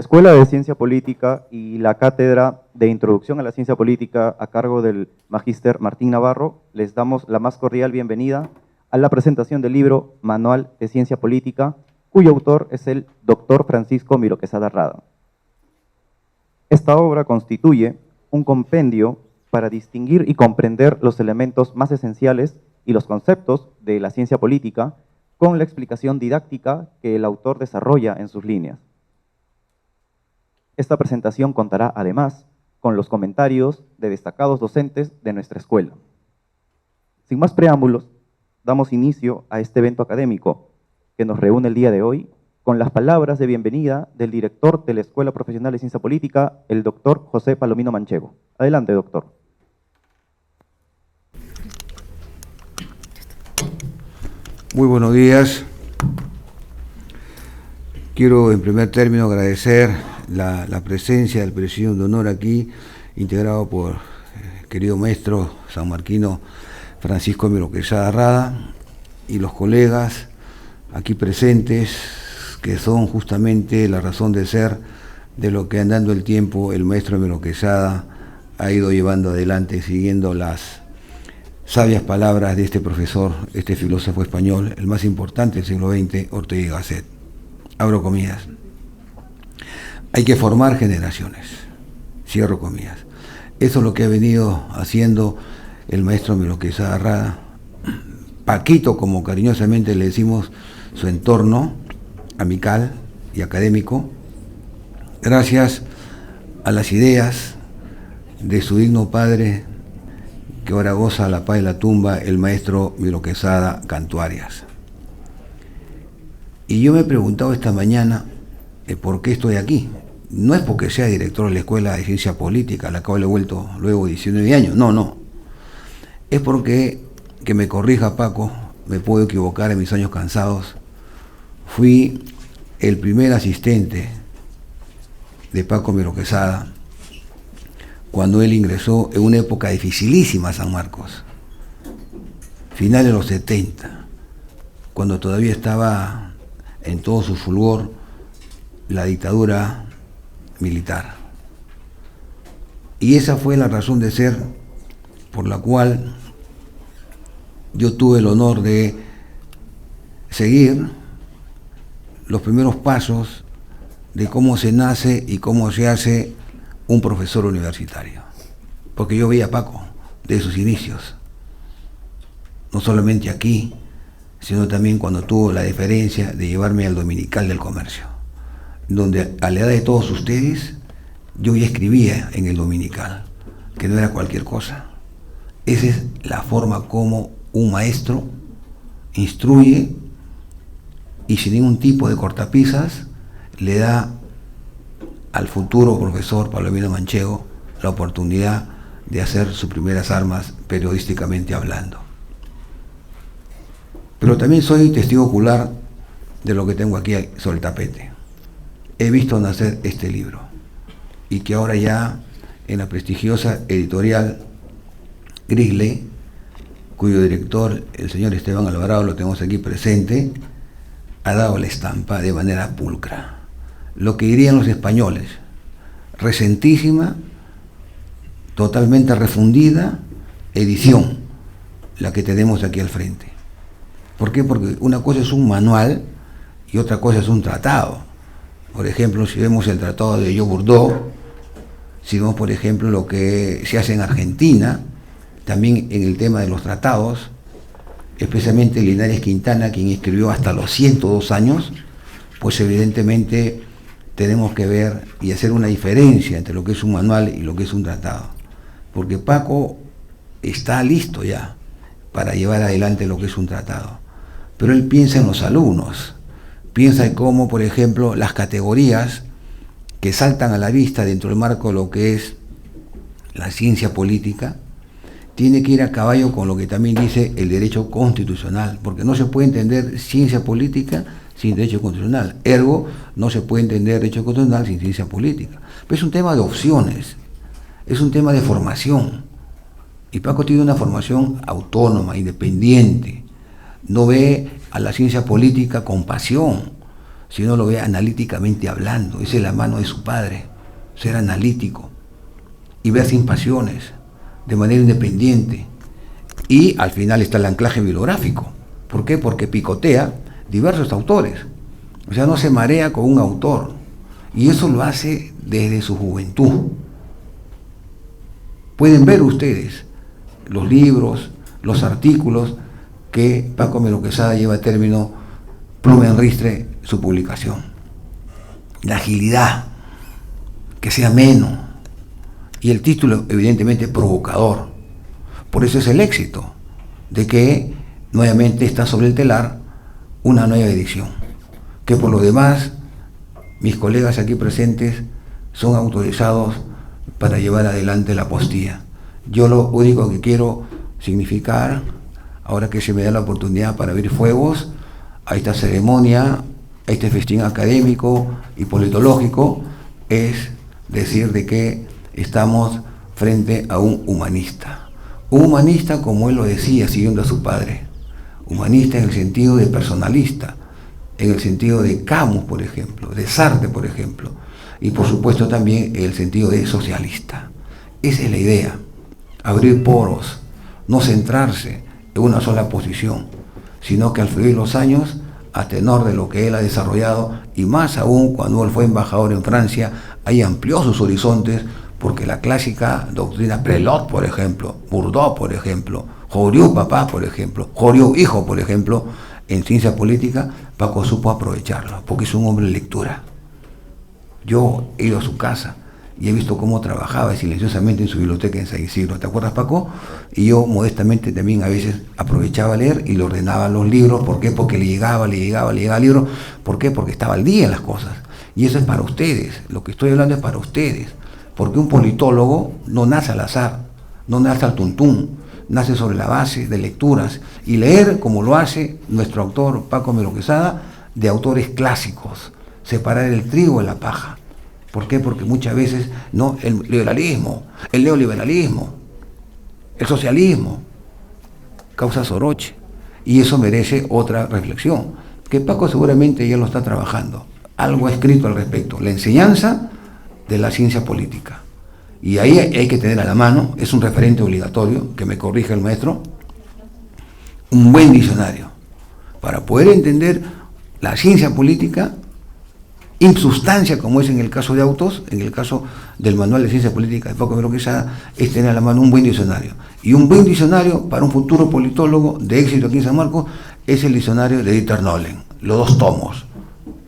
Escuela de Ciencia Política y la Cátedra de Introducción a la Ciencia Política a cargo del Magíster Martín Navarro, les damos la más cordial bienvenida a la presentación del libro Manual de Ciencia Política, cuyo autor es el Dr. Francisco Miró Quesada Rada. Esta obra constituye un compendio para distinguir y comprender los elementos más esenciales y los conceptos de la ciencia política con la explicación didáctica que el autor desarrolla en sus líneas. Esta presentación contará además con los comentarios de destacados docentes de nuestra escuela. Sin más preámbulos, damos inicio a este evento académico que nos reúne el día de hoy con las palabras de bienvenida del director de la Escuela Profesional de Ciencia Política, el doctor José Palomino Manchego. Adelante, doctor. Muy buenos días. Quiero en primer término agradecer la presencia del presidium de honor aquí, integrado por el querido maestro sanmarquino Francisco Miró Quesada Rada y los colegas aquí presentes, que son justamente la razón de ser de lo que andando el tiempo el maestro Miró Quesada ha ido llevando adelante, siguiendo las sabias palabras de este profesor, este filósofo español, el más importante del siglo XX, Ortega y Gasset. Abro comillas. Hay que formar generaciones. Cierro comillas. Eso es lo que ha venido haciendo el maestro Miró Quesada Rada. Paquito, como cariñosamente le decimos, su entorno amical y académico, gracias a las ideas de su digno padre, que ahora goza la paz de la tumba, el maestro Miró Quesada Cantuarias. Y yo me he preguntado esta mañana por qué estoy aquí. No es porque sea director de la Escuela de Ciencia Política, la cual he vuelto luego de 19 años, no. Es porque, que me corrija Paco, me puedo equivocar en mis años cansados, fui el primer asistente de Paco Miró Quesada cuando él ingresó en una época dificilísima a San Marcos, finales de los 70, cuando todavía estaba en todo su fulgor la dictadura militar. Y esa fue la razón de ser por la cual yo tuve el honor de seguir los primeros pasos de cómo se nace y cómo se hace un profesor universitario. Porque yo veía a Paco de sus inicios, no solamente aquí, sino también cuando tuvo la deferencia de llevarme al Dominical del Comercio, donde a la edad de todos ustedes yo ya escribía en el Dominical, que no era cualquier cosa. Esa es la forma como un maestro instruye y sin ningún tipo de cortapisas le da al futuro profesor Palomino Manchego la oportunidad de hacer sus primeras armas periodísticamente hablando. Pero también soy testigo ocular de lo que tengo aquí sobre el tapete. He visto nacer este libro y que ahora ya en la prestigiosa editorial Grisley, cuyo director, el señor Esteban Alvarado, lo tenemos aquí presente, ha dado la estampa de manera pulcra. Lo que dirían los españoles, recentísima, totalmente refundida edición, la que tenemos aquí al frente. ¿Por qué? Porque una cosa es un manual y otra cosa es un tratado. Por ejemplo, si vemos el tratado de Yo-Bordeaux, si vemos, por ejemplo, lo que se hace en Argentina, también en el tema de los tratados, especialmente Linares Quintana, quien escribió hasta los 102 años, pues evidentemente tenemos que ver y hacer una diferencia entre lo que es un manual y lo que es un tratado. Porque Paco está listo ya para llevar adelante lo que es un tratado. Pero él piensa en los alumnos, piensa en cómo, por ejemplo, las categorías que saltan a la vista dentro del marco de lo que es la ciencia política, tiene que ir a caballo con lo que también dice el derecho constitucional, porque no se puede entender ciencia política sin derecho constitucional, ergo no se puede entender derecho constitucional sin ciencia política. Pero es un tema de opciones, es un tema de formación, y Paco tiene una formación autónoma, independiente, no ve a la ciencia política con pasión, sino lo ve analíticamente hablando. Esa es la mano de su padre, ser analítico y ver sin pasiones, de manera independiente. Y al final está el anclaje bibliográfico. ¿Por qué? Porque picotea diversos autores. O sea, no se marea con un autor. Y eso lo hace desde su juventud. Pueden ver ustedes los libros, los artículos que Paco Melo Quesada lleva a término pluma en ristre su publicación. La agilidad, que sea ameno, y el título evidentemente provocador. Por eso es el éxito de que nuevamente está sobre el telar una nueva edición, que por lo demás mis colegas aquí presentes son autorizados para llevar adelante la apostilla. Yo lo único que quiero significar, ahora que se me da la oportunidad para abrir fuegos a esta ceremonia, a este festín académico y politológico, es decir de que estamos frente a un humanista. Un humanista, como él lo decía, siguiendo a su padre. Humanista en el sentido de personalista, en el sentido de Camus, por ejemplo, de Sartre, por ejemplo, y por supuesto también en el sentido de socialista. Esa es la idea, abrir poros, no centrarse en una sola posición, sino que al fluir los años, a tenor de lo que él ha desarrollado, y más aún cuando él fue embajador en Francia, ahí amplió sus horizontes, porque la clásica doctrina Prelot, por ejemplo, Bourdieu, por ejemplo, Joriot papá, por ejemplo, Joriot hijo, por ejemplo, en ciencia política, Paco supo aprovecharlo, porque es un hombre de lectura. Yo he ido a su casa y he visto cómo trabajaba silenciosamente en su biblioteca en San Isidro. ¿Te acuerdas, Paco? Y yo modestamente también a veces aprovechaba a leer y le ordenaba los libros. ¿Por qué? Porque le llegaba el libro. ¿Por qué? Porque estaba al día en las cosas. Y eso es para ustedes. Lo que estoy hablando es para ustedes. Porque un politólogo no nace al azar, no nace al tuntún, nace sobre la base de lecturas. Y leer, como lo hace nuestro autor Paco Melo Quesada, de autores clásicos. Separar el trigo de la paja. ¿Por qué? Porque muchas veces no, el liberalismo, el neoliberalismo, el socialismo, causa soroche. Y eso merece otra reflexión, que Paco seguramente ya lo está trabajando. Algo ha escrito al respecto, la enseñanza de la ciencia política. Y ahí hay que tener a la mano, es un referente obligatorio, que me corrija el maestro, un buen diccionario, para poder entender la ciencia política in sustancia, como es en el caso de Autos, en el caso del manual de ciencia política de Paco Melo Quesada, es tener a la mano un buen diccionario. Y un buen diccionario para un futuro politólogo de éxito aquí en San Marcos es el diccionario de Dieter Nolen, los 2 tomos,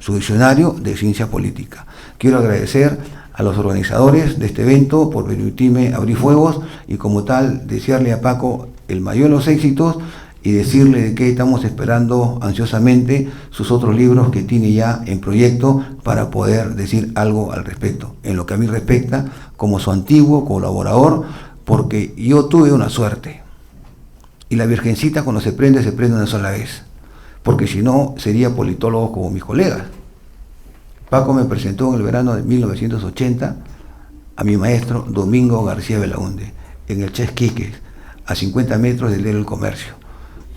su diccionario de ciencia política. Quiero agradecer a los organizadores de este evento por permitirme abrir fuegos y como tal desearle a Paco el mayor de los éxitos y decirle de que estamos esperando ansiosamente sus otros libros que tiene ya en proyecto para poder decir algo al respecto. En lo que a mí respecta, como su antiguo colaborador, porque yo tuve una suerte. Y la Virgencita cuando se prende una sola vez. Porque si no, sería politólogo como mis colegas. Paco me presentó en el verano de 1980 a mi maestro Domingo García Belaúnde, en el Ches Quiques, a 50 metros del diario El Comercio.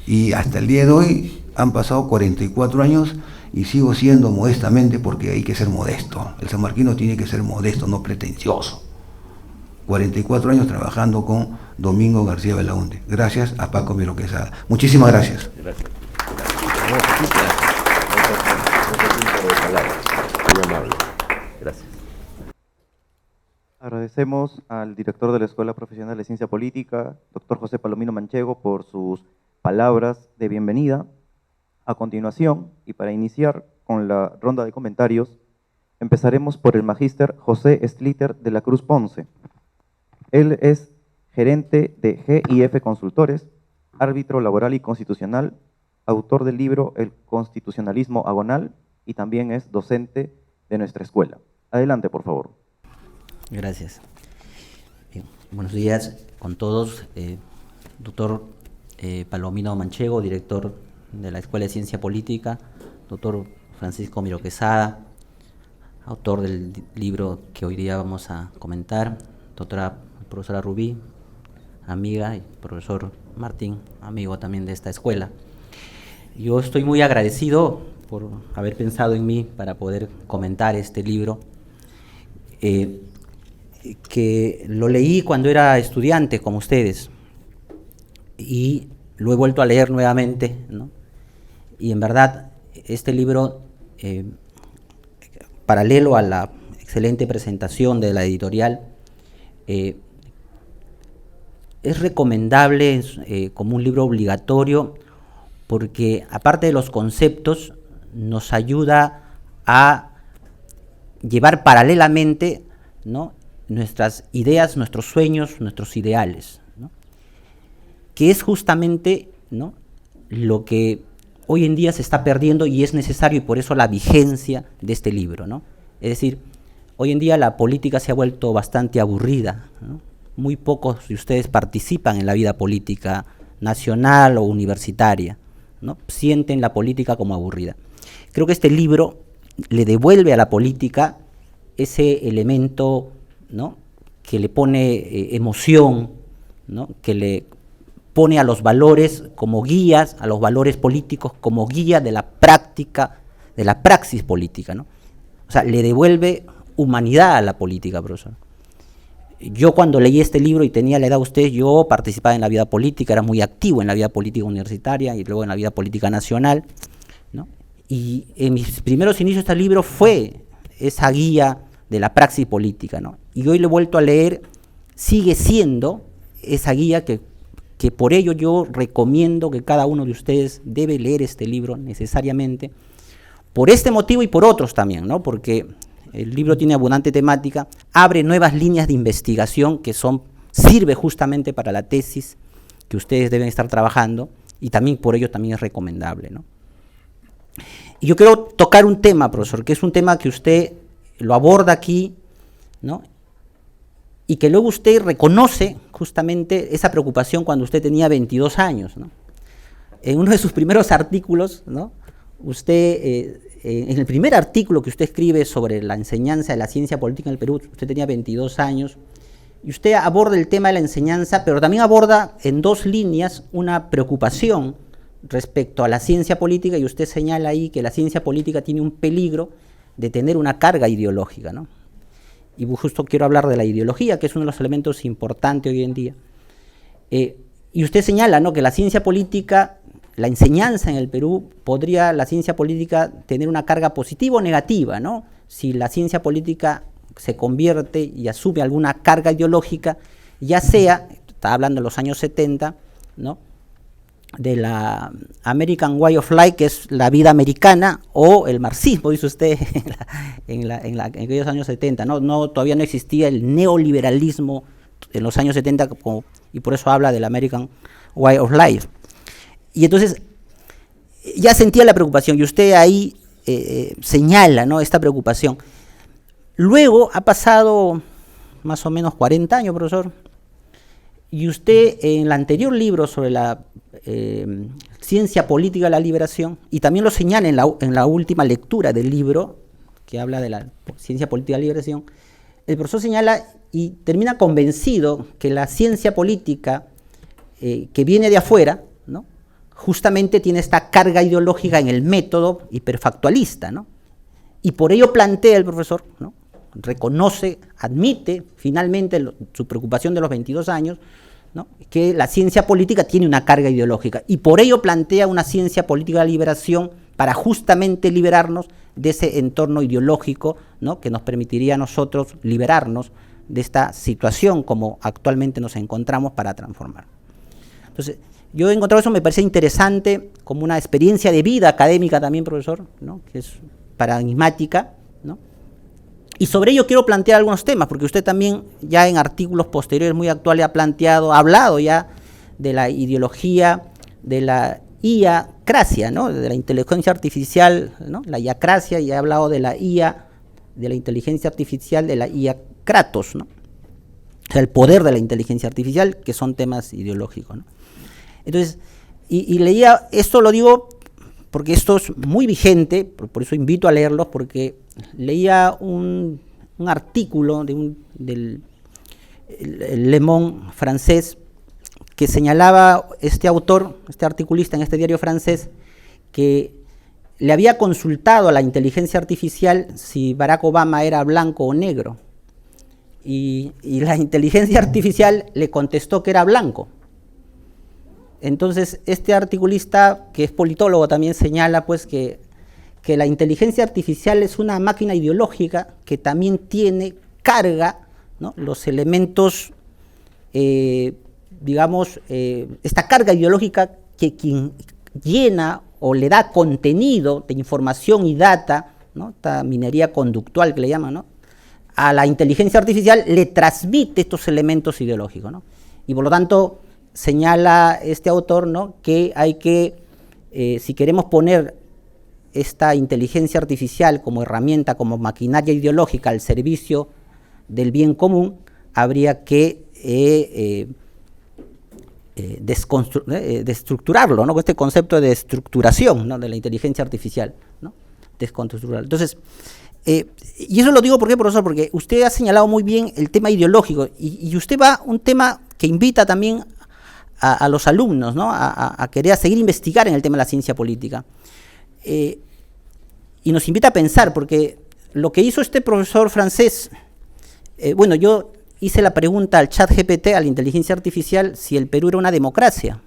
Y hasta el día de hoy han pasado 44 años y sigo siendo modestamente, porque hay que ser modesto. El sanmarquino tiene que ser modesto, no pretencioso. 44 años trabajando con Domingo García Belaúnde. Gracias a Paco Melo Quesada. Muchísimas gracias. Gracias. Gracias. Agradecemos al director de la Escuela Profesional de Ciencia Política, doctor José Palomino Manchego, por sus palabras de bienvenida. A continuación, y para iniciar con la ronda de comentarios, empezaremos por el magíster José Slitter de la Cruz Ponce. Él es gerente de GIF Consultores, árbitro laboral y constitucional, autor del libro El Constitucionalismo Agonal y también es docente de nuestra escuela. Adelante, por favor. Gracias. Buenos días con todos. Doctor Palomino Manchego, director de la Escuela de Ciencia Política, doctor Francisco Melo Quesada, autor del libro que hoy día vamos a comentar, doctora profesora Rubí, amiga, y profesor Martín, amigo también de esta escuela. Yo estoy muy agradecido por haber pensado en mí para poder comentar este libro, que lo leí cuando era estudiante, como ustedes, y lo he vuelto a leer nuevamente, ¿no? Y en verdad, este libro, paralelo a la excelente presentación de la editorial, es recomendable como un libro obligatorio, porque aparte de los conceptos, nos ayuda a llevar paralelamente, ¿no?, nuestras ideas, nuestros sueños, nuestros ideales, ¿no?, que es justamente, ¿no?, lo que hoy en día se está perdiendo y es necesario, y por eso la vigencia de este libro, ¿no? Es decir, hoy en día la política se ha vuelto bastante aburrida, ¿no? Muy pocos de ustedes participan en la vida política nacional o universitaria, ¿no? Sienten la política como aburrida. Creo que este libro le devuelve a la política ese elemento, ¿no?, que le pone emoción, ¿no?, que le pone a los valores como guías, a los valores políticos como guía de la práctica, de la praxis política, ¿no? O sea, le devuelve humanidad a la política, profesor. Yo cuando leí este libro y tenía la edad de ustedes, yo participaba en la vida política, era muy activo en la vida política universitaria y luego en la vida política nacional, ¿no? Y en mis primeros inicios este libro fue esa guía de la praxis política, ¿no? Y hoy lo he vuelto a leer, sigue siendo esa guía que por ello yo recomiendo que cada uno de ustedes debe leer este libro necesariamente, por este motivo y por otros también, ¿no? Porque el libro tiene abundante temática, abre nuevas líneas de investigación que sirve justamente para la tesis que ustedes deben estar trabajando, y también por ello también es recomendable, ¿no? Y yo quiero tocar un tema, profesor, que es un tema que usted lo aborda aquí, ¿no?, y que luego usted reconoce justamente esa preocupación cuando usted tenía 22 años, ¿no? En uno de sus primeros artículos, ¿no?, usted, en el primer artículo que usted escribe sobre la enseñanza de la ciencia política en el Perú, usted tenía 22 años, y usted aborda el tema de la enseñanza, pero también aborda en dos líneas una preocupación respecto a la ciencia política, y usted señala ahí que la ciencia política tiene un peligro de tener una carga ideológica, ¿no? Y justo quiero hablar de la ideología, que es uno de los elementos importantes hoy en día. Y usted señala, ¿no?, que la ciencia política, la enseñanza en el Perú, podría la ciencia política tener una carga positiva o negativa, ¿no? Si la ciencia política se convierte y asume alguna carga ideológica, ya sea, está hablando de los años 70, ¿no?, de la American Way of Life, que es la vida americana, o el marxismo, dice usted, en aquellos años 70, ¿no? Todavía no existía el neoliberalismo en los años 70, y por eso habla del American Way of Life. Y entonces, ya sentía la preocupación, y usted ahí señala, ¿no?, esta preocupación. Luego ha pasado más o menos 40 años, profesor, y usted en el anterior libro sobre la ciencia política de la liberación, y también lo señala en la última lectura del libro, que habla de la ciencia política de la liberación, el profesor señala y termina convencido que la ciencia política que viene de afuera, ¿no?, justamente tiene esta carga ideológica en el método hiperfactualista, ¿no? Y por ello plantea el profesor, ¿no?, reconoce, admite finalmente su preocupación de los 22 años, ¿no?, que la ciencia política tiene una carga ideológica, y por ello plantea una ciencia política de liberación para justamente liberarnos de ese entorno ideológico, ¿no?, que nos permitiría a nosotros liberarnos de esta situación como actualmente nos encontramos para transformar. Entonces, yo he encontrado eso, me parece interesante, como una experiencia de vida académica también, profesor, ¿no?, que es paradigmática, ¿no? Y sobre ello quiero plantear algunos temas, porque usted también ya en artículos posteriores muy actuales ha hablado ya de la ideología, de la iacracia, ¿no?, de la inteligencia artificial, ¿no?, la iacracia, y ha hablado de la IA, de la inteligencia artificial, de la iacratos, ¿no?, o sea, el poder de la inteligencia artificial, que son temas ideológicos, ¿no? Entonces, y leía, esto lo digo porque esto es muy vigente, por eso invito a leerlos, porque leía un artículo del Le Monde francés, que señalaba este autor, este articulista en este diario francés, que le había consultado a la inteligencia artificial si Barack Obama era blanco o negro. Y la inteligencia artificial le contestó que era blanco. Entonces, este articulista, que es politólogo, también señala pues que la inteligencia artificial es una máquina ideológica que también carga, ¿no?, los elementos, digamos, esta carga ideológica que quien llena o le da contenido de información y data, ¿no?, esta minería conductual que le llaman, ¿no?, a la inteligencia artificial le transmite estos elementos ideológicos, ¿no? Y por lo tanto señala este autor, ¿no?, que hay que, si queremos poner esta inteligencia artificial como herramienta, como maquinaria ideológica al servicio del bien común, habría que destructurarlo, ¿no?, este concepto de estructuración, ¿no?, de la inteligencia artificial, ¿no?, desconstructurarlo. Entonces, y eso lo digo ¿por qué, profesor? Porque usted ha señalado muy bien el tema ideológico y usted va a un tema que invita también a los alumnos, ¿no?, a querer seguir investigar en el tema de la ciencia política. Y nos invita a pensar, porque lo que hizo este profesor francés, bueno, yo hice la pregunta al ChatGPT, a la inteligencia artificial, si el Perú era una democracia.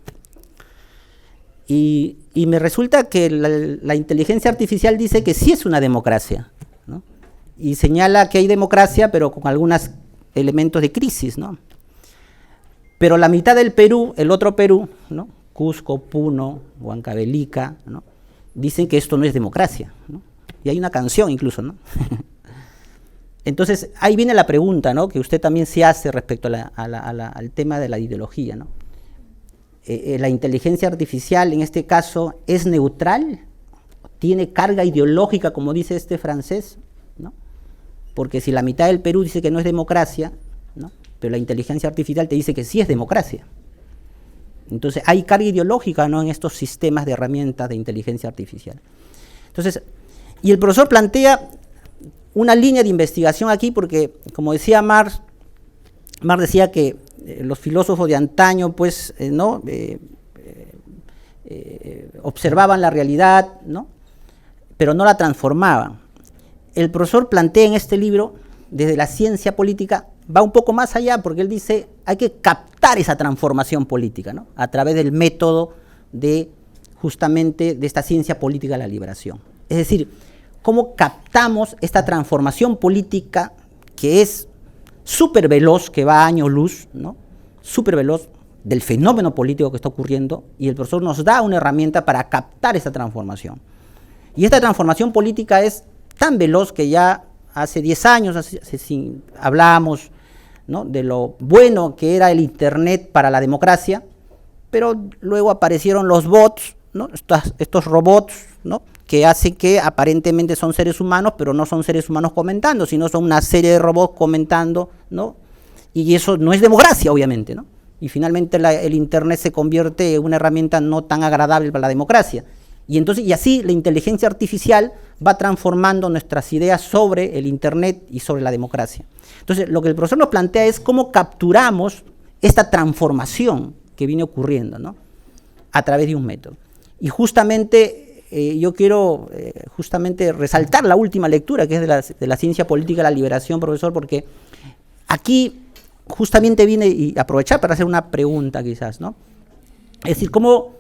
Y me resulta que la inteligencia artificial dice que sí es una democracia, ¿no? Y señala que hay democracia, pero con algunos elementos de crisis, ¿no? Pero la mitad del Perú, el otro Perú, ¿no?, Cusco, Puno, Huancavelica, ¿no?, dicen que esto no es democracia, ¿no? Y hay una canción incluso, ¿no? Entonces, ahí viene la pregunta, ¿no?, que usted también se hace respecto al tema de la ideología, ¿no? La inteligencia artificial, en este caso, ¿es neutral? ¿Tiene carga ideológica, como dice este francés? ¿No? Porque si la mitad del Perú dice que no es democracia, ¿no?, pero la inteligencia artificial te dice que sí es democracia. Entonces, hay carga ideológica, ¿no?, en estos sistemas de herramientas de inteligencia artificial. Entonces, y el profesor plantea una línea de investigación aquí, porque, como decía Marx decía que los filósofos de antaño, pues, ¿no?, observaban la realidad, ¿no?, pero no la transformaban. El profesor plantea en este libro, desde la ciencia política, va un poco más allá, porque él dice, hay que captar esa transformación política, ¿no?, a través del método de, justamente, de esta ciencia política de la liberación. Es decir, cómo captamos esta transformación política que es súper veloz, que va a años luz, ¿no?, súper veloz del fenómeno político que está ocurriendo, y el profesor nos da una herramienta para captar esta transformación. Y esta transformación política es tan veloz que ya hace 10 años hablábamos, ¿no?, de lo bueno que era el Internet para la democracia, pero luego aparecieron los bots, ¿no?, estos robots, ¿no?, que hacen que aparentemente son seres humanos, pero no son seres humanos comentando, sino son una serie de robots comentando, ¿no?, y eso no es democracia, obviamente, ¿no? Y finalmente el Internet se convierte en una herramienta no tan agradable para la democracia. Y entonces, y así la inteligencia artificial va transformando nuestras ideas sobre el Internet y sobre la democracia. Entonces, lo que el profesor nos plantea es cómo capturamos esta transformación que viene ocurriendo, ¿no?, a través de un método. Y justamente yo quiero justamente resaltar la última lectura, que es de la ciencia política de la liberación, profesor, porque aquí justamente viene, y aprovechar para hacer una pregunta quizás, ¿no? Es decir, cómo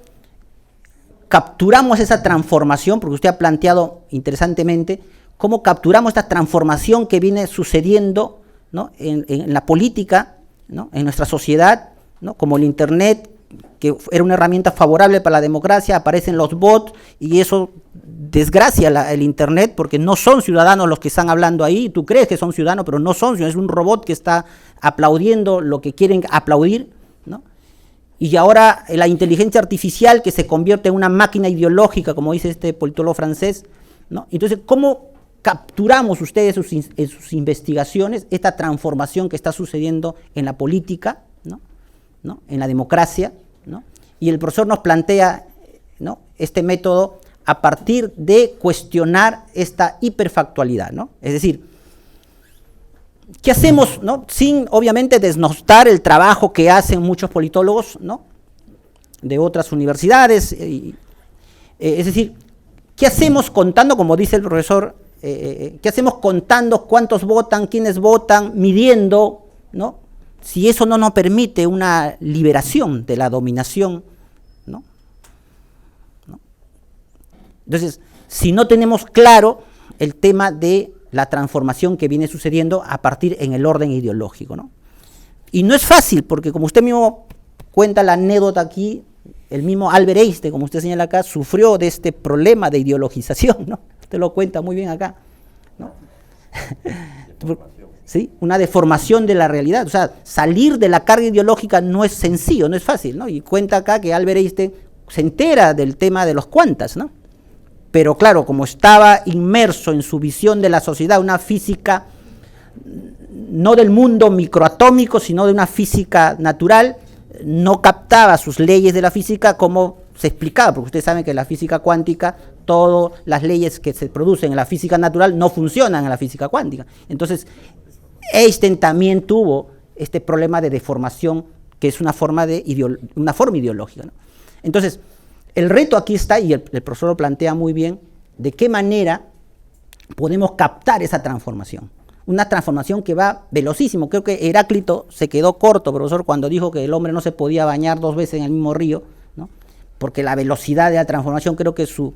capturamos esa transformación, porque usted ha planteado interesantemente, cómo capturamos esta transformación que viene sucediendo, ¿no?, en la política, ¿no?, en nuestra sociedad, ¿no?, como el Internet, que era una herramienta favorable para la democracia, aparecen los bots y eso desgracia el Internet, porque no son ciudadanos los que están hablando ahí, tú crees que son ciudadanos, pero no son ciudadanos, es un robot que está aplaudiendo lo que quieren aplaudir, ¿no? Y ahora la inteligencia artificial que se convierte en una máquina ideológica, como dice este politólogo francés, ¿no? Entonces, ¿cómo capturamos ustedes en sus investigaciones esta transformación que está sucediendo en la política, ¿no?, en la democracia, ¿no? Y el profesor nos plantea, ¿no?, este método a partir de cuestionar esta hiperfactualidad, ¿no? Es decir, ¿qué hacemos, ¿no?, sin obviamente desnostar el trabajo que hacen muchos politólogos, ¿no?, de otras universidades? Es decir, ¿qué hacemos contando, como dice el profesor, qué hacemos contando cuántos votan, quiénes votan, midiendo, ¿no? Si eso no nos permite una liberación de la dominación, ¿no? Entonces, si no tenemos claro el tema de la transformación que viene sucediendo a partir en el orden ideológico, ¿no? Y no es fácil, porque como usted mismo cuenta la anécdota aquí, el mismo Albert Einstein, como usted señala acá, sufrió de este problema de ideologización, ¿no? Usted lo cuenta muy bien acá, ¿no? ¿Sí? Una deformación de la realidad, o sea, salir de la carga ideológica no es sencillo, no es fácil, ¿no? Y cuenta acá que Albert Einstein se entera del tema de los cuantas, ¿no? Pero claro, como estaba inmerso en su visión de la sociedad, una física no del mundo microatómico, sino de una física natural, no captaba sus leyes de la física como se explicaba, porque ustedes saben que en la física cuántica, todas las leyes que se producen en la física natural no funcionan en la física cuántica. Entonces, Einstein también tuvo este problema de deformación, que es una forma ideológica, ¿no? Entonces, el reto aquí está, y el profesor lo plantea muy bien, de qué manera podemos captar esa transformación. Una transformación que va velocísimo. Creo que Heráclito se quedó corto, profesor, cuando dijo que el hombre no se podía bañar 2 veces en el mismo río, ¿no? Porque la velocidad de la transformación, creo que su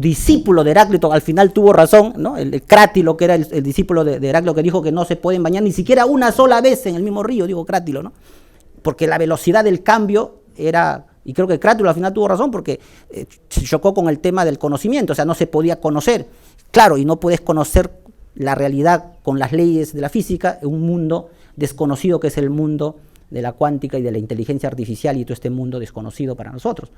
discípulo de Heráclito al final tuvo razón, ¿no? El Crátilo, que era el discípulo de Heráclito, que dijo que no se pueden bañar ni siquiera una sola vez en el mismo río, dijo Crátilo, ¿no? Porque la velocidad del cambio era... Y creo que Crátilo al final tuvo razón porque se chocó con el tema del conocimiento, o sea, no se podía conocer. Claro, y no puedes conocer la realidad con las leyes de la física en un mundo desconocido que es el mundo de la cuántica y de la inteligencia artificial y todo este mundo desconocido para nosotros.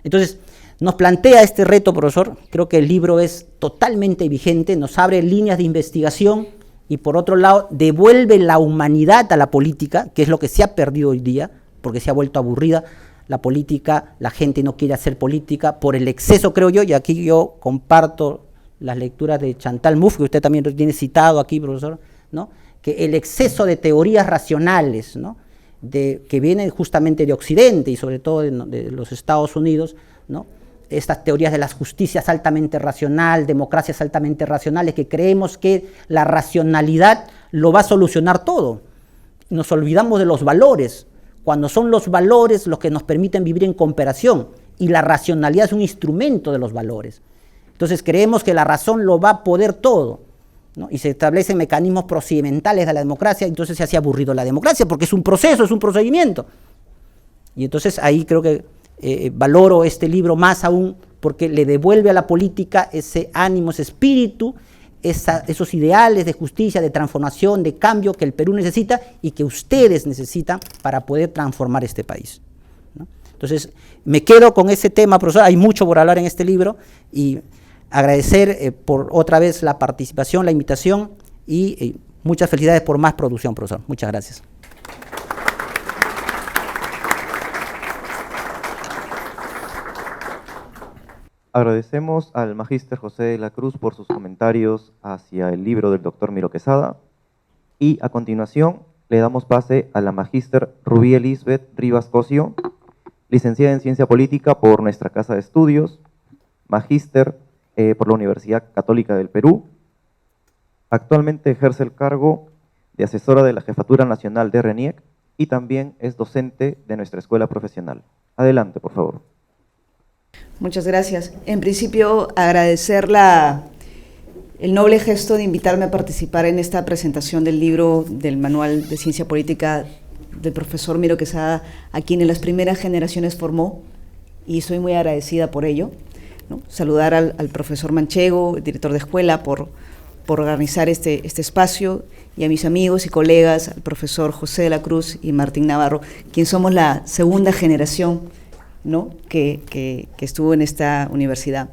Entonces, nos plantea este reto, profesor. Creo que el libro es totalmente vigente, nos abre líneas de investigación y por otro lado devuelve la humanidad a la política, que es lo que se ha perdido hoy día, porque se ha vuelto aburrida. La política, la gente no quiere hacer política por el exceso, creo yo, y aquí yo comparto las lecturas de Chantal Mouffe, que usted también tiene citado aquí, profesor, ¿no? Que el exceso de teorías racionales, ¿no? Que vienen justamente de Occidente y sobre todo de los Estados Unidos, ¿no? Estas teorías de las justicias altamente racional, democracias altamente racionales, que creemos que la racionalidad lo va a solucionar todo. Nos olvidamos de los valores, cuando son los valores los que nos permiten vivir en cooperación, y la racionalidad es un instrumento de los valores. Entonces creemos que la razón lo va a poder todo, ¿no? Y se establecen mecanismos procedimentales de la democracia, entonces se hace aburrido la democracia, porque es un proceso, es un procedimiento. Y entonces ahí creo que valoro este libro más aún, porque le devuelve a la política ese ánimo, ese espíritu, esos ideales de justicia, de transformación, de cambio que el Perú necesita y que ustedes necesitan para poder transformar este país, ¿no? Entonces, me quedo con ese tema, profesor. Hay mucho por hablar en este libro y agradecer por otra vez la participación, la invitación y muchas felicidades por más producción, profesor. Muchas gracias. Agradecemos al magíster José de la Cruz por sus comentarios hacia el libro del doctor Miro Quesada y a continuación le damos pase a la magíster Rubí Elizabeth Rivas Cosio, licenciada en Ciencia Política por nuestra Casa de Estudios, magíster por la Universidad Católica del Perú. Actualmente ejerce el cargo de asesora de la Jefatura Nacional de RENIEC y también es docente de nuestra escuela profesional. Adelante, por favor. Muchas gracias. En principio, agradecer el noble gesto de invitarme a participar en esta presentación del libro del Manual de Ciencia Política del profesor Miro Quesada, a quien en las primeras generaciones formó, y soy muy agradecida por ello, ¿no? Saludar al profesor Manchego, director de escuela, por organizar este espacio, y a mis amigos y colegas, al profesor José de la Cruz y Martín Navarro, quien somos la segunda generación, ¿no? que estuvo en esta universidad.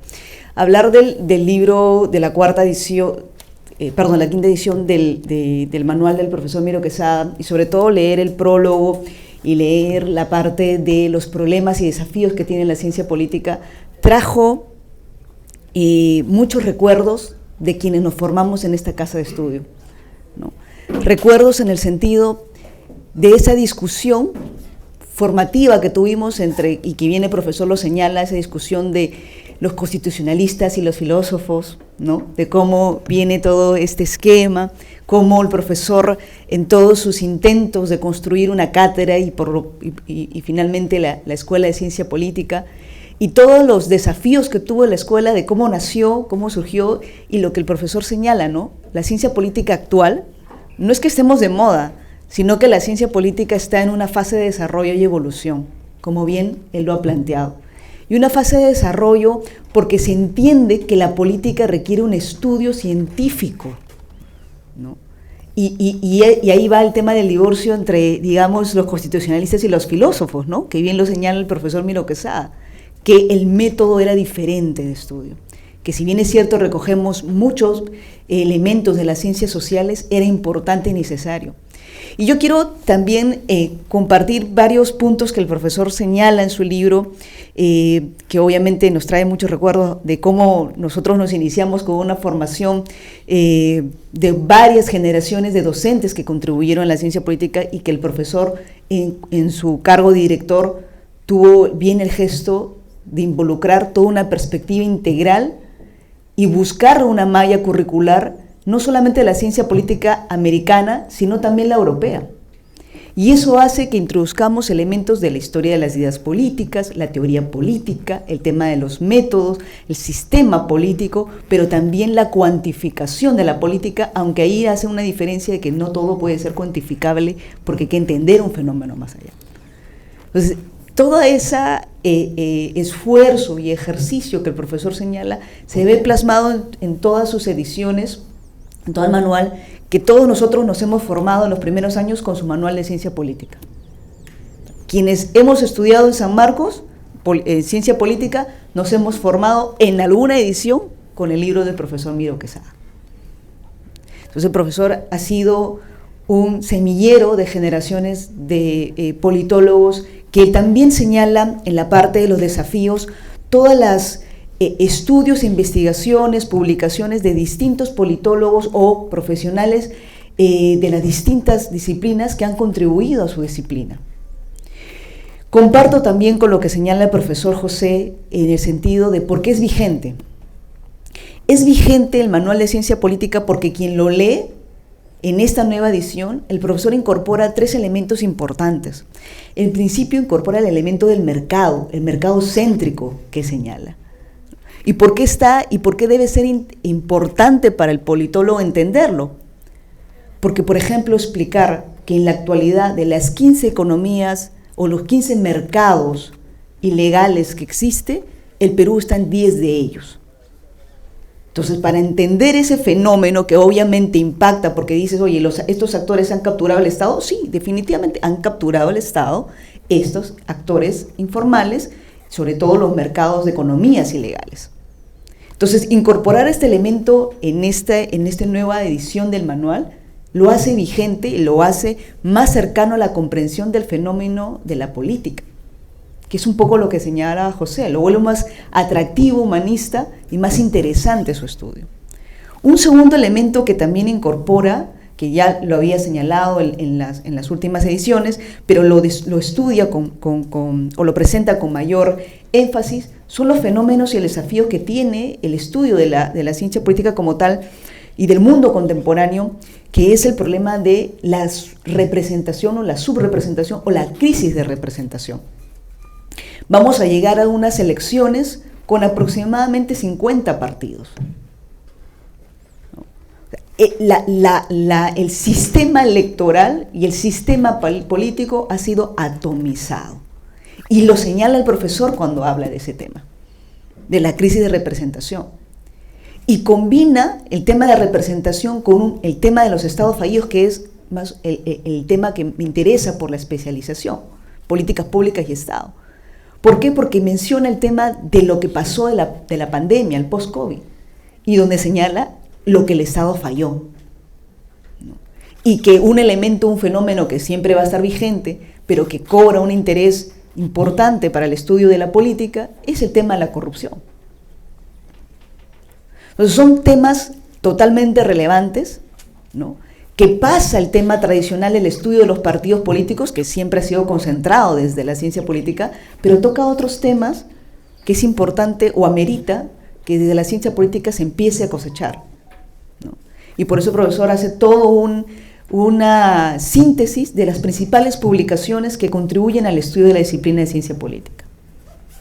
Hablar del libro de la quinta edición del manual del profesor Miro Quesada, y sobre todo leer el prólogo y leer la parte de los problemas y desafíos que tiene la ciencia política, trajo muchos recuerdos de quienes nos formamos en esta casa de estudio, ¿no? Recuerdos en el sentido de esa discusión formativa que tuvimos y que viene el profesor lo señala, esa discusión de los constitucionalistas y los filósofos, ¿no? De cómo viene todo este esquema, cómo el profesor en todos sus intentos de construir una cátedra y finalmente la Escuela de Ciencia Política, y todos los desafíos que tuvo la escuela de cómo nació, cómo surgió, y lo que el profesor señala, ¿no? La ciencia política actual no es que estemos de moda, sino que la ciencia política está en una fase de desarrollo y evolución, como bien él lo ha planteado. Y una fase de desarrollo porque se entiende que la política requiere un estudio científico, ¿no? Y ahí va el tema del divorcio entre, digamos, los constitucionalistas y los filósofos, ¿no? Que bien lo señala el profesor Miro Quesada, que el método era diferente de estudio, que si bien es cierto recogemos muchos elementos de las ciencias sociales, era importante y necesario. Y yo quiero también compartir varios puntos que el profesor señala en su libro, que obviamente nos trae muchos recuerdos de cómo nosotros nos iniciamos con una formación de varias generaciones de docentes que contribuyeron a la ciencia política, y que el profesor en su cargo de director tuvo bien el gesto de involucrar toda una perspectiva integral y buscar una malla curricular, no solamente de la ciencia política americana, sino también la europea. Y eso hace que introduzcamos elementos de la historia de las ideas políticas, la teoría política, el tema de los métodos, el sistema político, pero también la cuantificación de la política, aunque ahí hace una diferencia de que no todo puede ser cuantificable, porque hay que entender un fenómeno más allá. Entonces, todo ese esfuerzo y ejercicio que el profesor señala se ve plasmado en todas sus ediciones, en todo el manual, que todos nosotros nos hemos formado en los primeros años con su manual de ciencia política. Quienes hemos estudiado en San Marcos, ciencia política, nos hemos formado en alguna edición con el libro del profesor Miro Quesada. Entonces el profesor ha sido un semillero de generaciones de politólogos que también señalan en la parte de los desafíos todas las estudios, investigaciones, publicaciones de distintos politólogos o profesionales de las distintas disciplinas que han contribuido a su disciplina. Comparto también con lo que señala el profesor José en el sentido de por qué es vigente. Es vigente el manual de ciencia política porque quien lo lee en esta nueva edición, el profesor incorpora 3 elementos importantes. En principio incorpora el elemento del mercado, el mercado céntrico que señala. ¿Y por qué está y por qué debe ser importante para el politólogo entenderlo? Porque, por ejemplo, explicar que en la actualidad de las 15 economías o los 15 mercados ilegales que existe, el Perú está en 10 de ellos. Entonces, para entender ese fenómeno que obviamente impacta, porque dices, oye, estos actores han capturado el Estado, sí, definitivamente han capturado el Estado, estos actores informales, sobre todo los mercados de economías ilegales. Entonces, incorporar este elemento en esta nueva edición del manual lo hace vigente y lo hace más cercano a la comprensión del fenómeno de la política, que es un poco lo que señala José, lo vuelve más atractivo, humanista y más interesante su estudio. Un segundo elemento que también incorpora, que ya lo había señalado en las últimas ediciones, pero lo estudia o lo presenta con mayor énfasis, son los fenómenos y el desafío que tiene el estudio de la ciencia política como tal y del mundo contemporáneo, que es el problema de la representación o la subrepresentación o la crisis de representación. Vamos a llegar a unas elecciones con aproximadamente 50 partidos. El sistema electoral y el sistema político ha sido atomizado. Y lo señala el profesor cuando habla de ese tema, de la crisis de representación. Y combina el tema de la representación con el tema de los estados fallidos, que es más el tema que me interesa por la especialización, políticas públicas y Estado. ¿Por qué? Porque menciona el tema de lo que pasó de la pandemia, el post-COVID, y donde señala lo que el Estado falló, ¿no? Y que un elemento, un fenómeno que siempre va a estar vigente, pero que cobra un interés importante para el estudio de la política, es el tema de la corrupción. Entonces son temas totalmente relevantes, ¿no? Que pasa el tema tradicional del estudio de los partidos políticos, que siempre ha sido concentrado desde la ciencia política, pero toca otros temas que es importante o amerita que desde la ciencia política se empiece a cosechar, ¿no? Y por eso el profesor hace todo una síntesis de las principales publicaciones que contribuyen al estudio de la disciplina de ciencia política,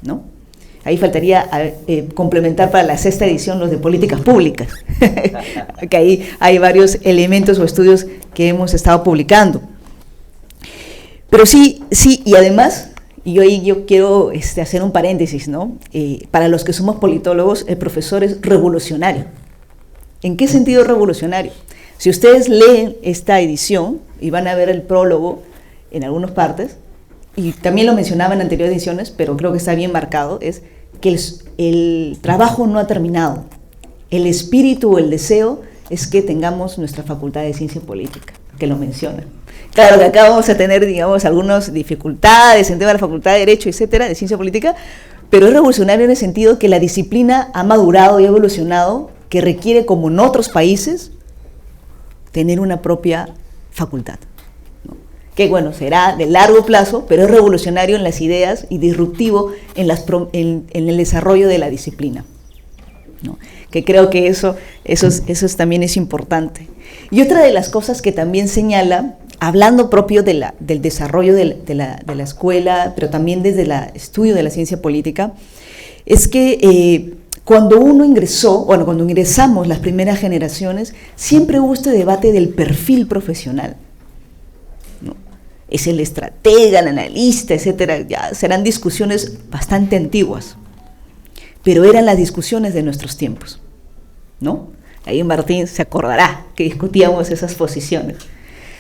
¿no? Ahí faltaría complementar para la 6ª edición los de políticas públicas, que ahí hay varios elementos o estudios que hemos estado publicando. Pero sí, y además, yo quiero hacer un paréntesis, ¿no? Para los que somos politólogos, el profesor es revolucionario. ¿En qué sentido revolucionario? Si ustedes leen esta edición y van a ver el prólogo en algunas partes, y también lo mencionaba en anteriores ediciones, pero creo que está bien marcado, es que el trabajo no ha terminado. El espíritu o el deseo es que tengamos nuestra facultad de ciencia política, que lo menciona. Claro que acá vamos a tener, digamos, algunas dificultades en tema de la facultad de Derecho, etcétera, de ciencia política, pero es revolucionario en el sentido que la disciplina ha madurado y ha evolucionado, que requiere, como en otros países, tener una propia facultad, ¿no? Que bueno, será de largo plazo, pero es revolucionario en las ideas y disruptivo en el desarrollo de la disciplina, ¿no? Que creo que eso también es importante. Y otra de las cosas que también señala, hablando propio del desarrollo de la escuela, pero también desde el estudio de la ciencia política, es que cuando ingresamos las primeras generaciones, siempre hubo este debate del perfil profesional, ¿no? Es el estratega, el analista, etcétera. Ya serán discusiones bastante antiguas, pero eran las discusiones de nuestros tiempos, ¿no? Ahí Martín se acordará que discutíamos esas posiciones,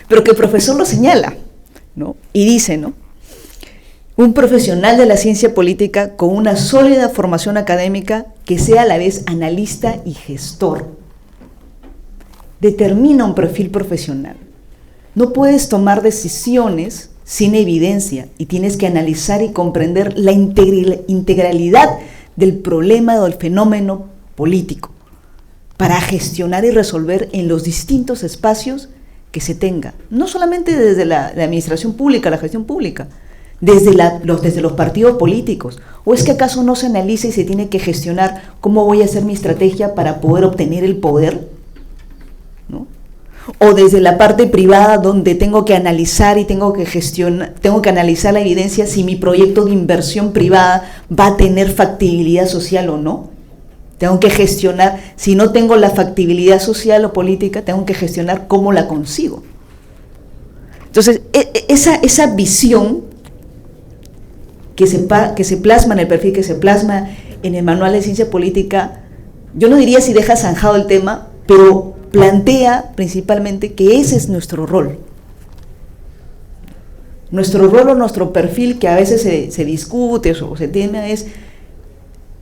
pero que el profesor lo señala, ¿no? Y dice, ¿no? Un profesional de la ciencia política con una sólida formación académica que sea a la vez analista y gestor determina un perfil profesional. No puedes tomar decisiones sin evidencia y tienes que analizar y comprender la integralidad del problema o del fenómeno político para gestionar y resolver en los distintos espacios que se tenga, no solamente desde la administración pública, la gestión pública, desde los partidos políticos. ¿O es que acaso no se analiza y se tiene que gestionar cómo voy a hacer mi estrategia para poder obtener el poder, ¿no? O desde la parte privada, donde tengo que analizar y tengo que analizar la evidencia si mi proyecto de inversión privada va a tener factibilidad social o no. Tengo que gestionar, si no tengo la factibilidad social o política, tengo que gestionar cómo la consigo. Entonces, esa visión que se plasma en el perfil, que se plasma en el manual de ciencia política, yo no diría si deja zanjado el tema, pero plantea principalmente que ese es nuestro rol. Nuestro rol o nuestro perfil, que a veces se discute o se tiene, es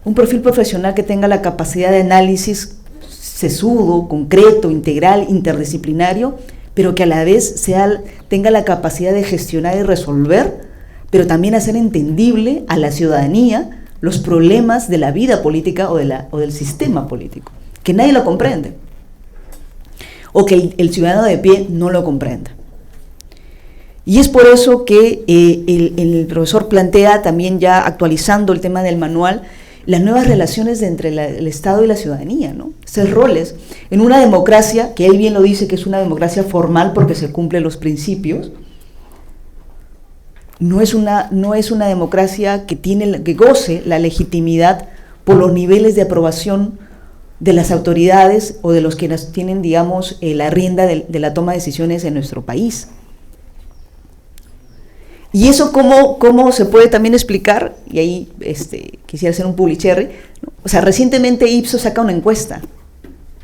un perfil profesional que tenga la capacidad de análisis sesudo, concreto, integral, interdisciplinario, pero que a la vez tenga la capacidad de gestionar y resolver, pero también hacer entendible a la ciudadanía los problemas de la vida política o del sistema político, que nadie lo comprende, o que el ciudadano de pie no lo comprenda. Y es por eso que el profesor plantea, también ya actualizando el tema del manual, las nuevas relaciones entre el Estado y la ciudadanía, ¿no? Esos roles. En una democracia, que él bien lo dice que es una democracia formal porque se cumplen los principios, no es una democracia que goce la legitimidad por los niveles de aprobación de las autoridades o de los que tienen, digamos, la rienda de la toma de decisiones en nuestro país. Y eso cómo se puede también explicar, y ahí quisiera hacer un publicherry, ¿no? O sea, recientemente Ipsos saca una encuesta,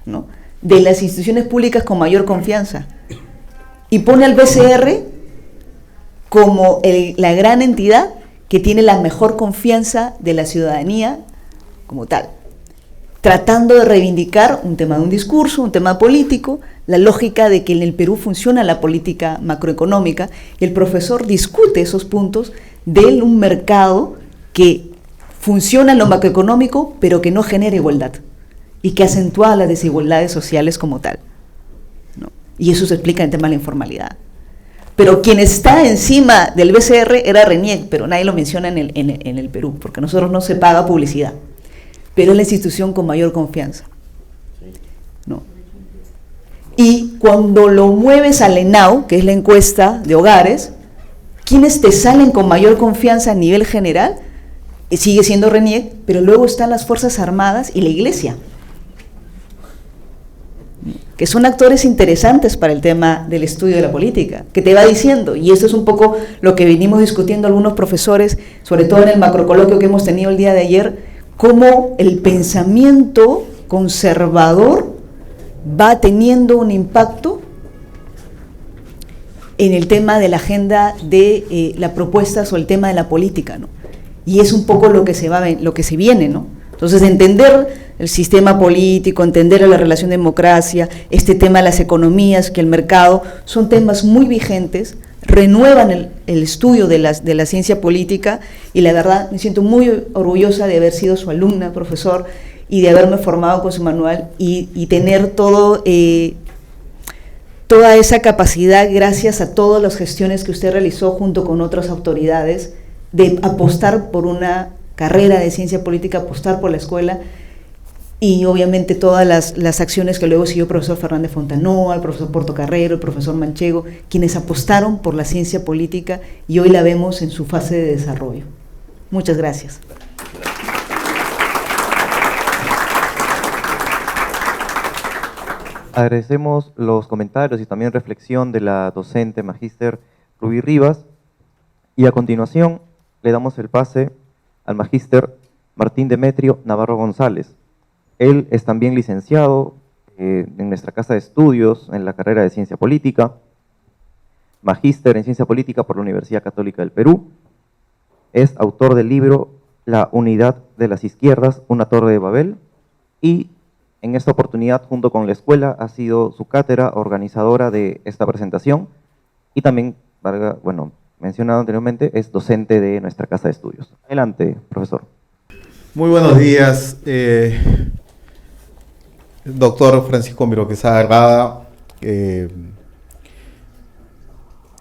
¿no?, de las instituciones públicas con mayor confianza, y pone al BCR como la gran entidad que tiene la mejor confianza de la ciudadanía como tal, tratando de reivindicar un tema de un discurso, un tema político, la lógica de que en el Perú funciona la política macroeconómica, y el profesor discute esos puntos de un mercado que funciona en lo macroeconómico, pero que no genera igualdad, y que acentúa las desigualdades sociales como tal, ¿no? Y eso se explica en el tema de la informalidad. Pero quien está encima del BCR era RENIEC, pero nadie lo menciona en el Perú, porque a nosotros no se paga publicidad. Pero es la institución con mayor confianza, ¿no? Y cuando lo mueves al ENAU, que es la encuesta de hogares, ¿quiénes te salen con mayor confianza a nivel general? Sigue siendo RENIEC, pero luego están las Fuerzas Armadas y la Iglesia, que son actores interesantes para el tema del estudio de la política, que te va diciendo, y esto es un poco lo que venimos discutiendo algunos profesores, sobre todo en el macrocoloquio que hemos tenido el día de ayer, cómo el pensamiento conservador va teniendo un impacto en el tema de la agenda de las propuestas o el tema de la política, ¿no? Y es un poco lo que se viene, ¿no? Entonces, entender el sistema político, entender la relación democracia, este tema de las economías, que el mercado, son temas muy vigentes, renuevan el estudio de la ciencia política, y la verdad me siento muy orgullosa de haber sido su alumna, profesor, y de haberme formado con su manual y tener toda esa capacidad gracias a todas las gestiones que usted realizó junto con otras autoridades de apostar por una carrera de ciencia política, apostar por la escuela, y obviamente todas las acciones que luego siguió el profesor Fernández Fontanoa, el profesor Portocarrero, el profesor Manchego, quienes apostaron por la ciencia política, y hoy la vemos en su fase de desarrollo. Muchas gracias. Agradecemos los comentarios y también reflexión de la docente magíster Rubí Rivas, y a continuación le damos el pase al magíster Martín Demetrio Navarro González. Él es también licenciado en nuestra casa de estudios en la carrera de Ciencia Política, magíster en Ciencia Política por la Universidad Católica del Perú, es autor del libro La Unidad de las Izquierdas, una torre de Babel, y en esta oportunidad, junto con la escuela, ha sido su cátedra organizadora de esta presentación, y también, mencionado anteriormente, es docente de nuestra casa de estudios. Adelante, profesor. Muy buenos días, doctor Francisco Miro Quesada Herrada.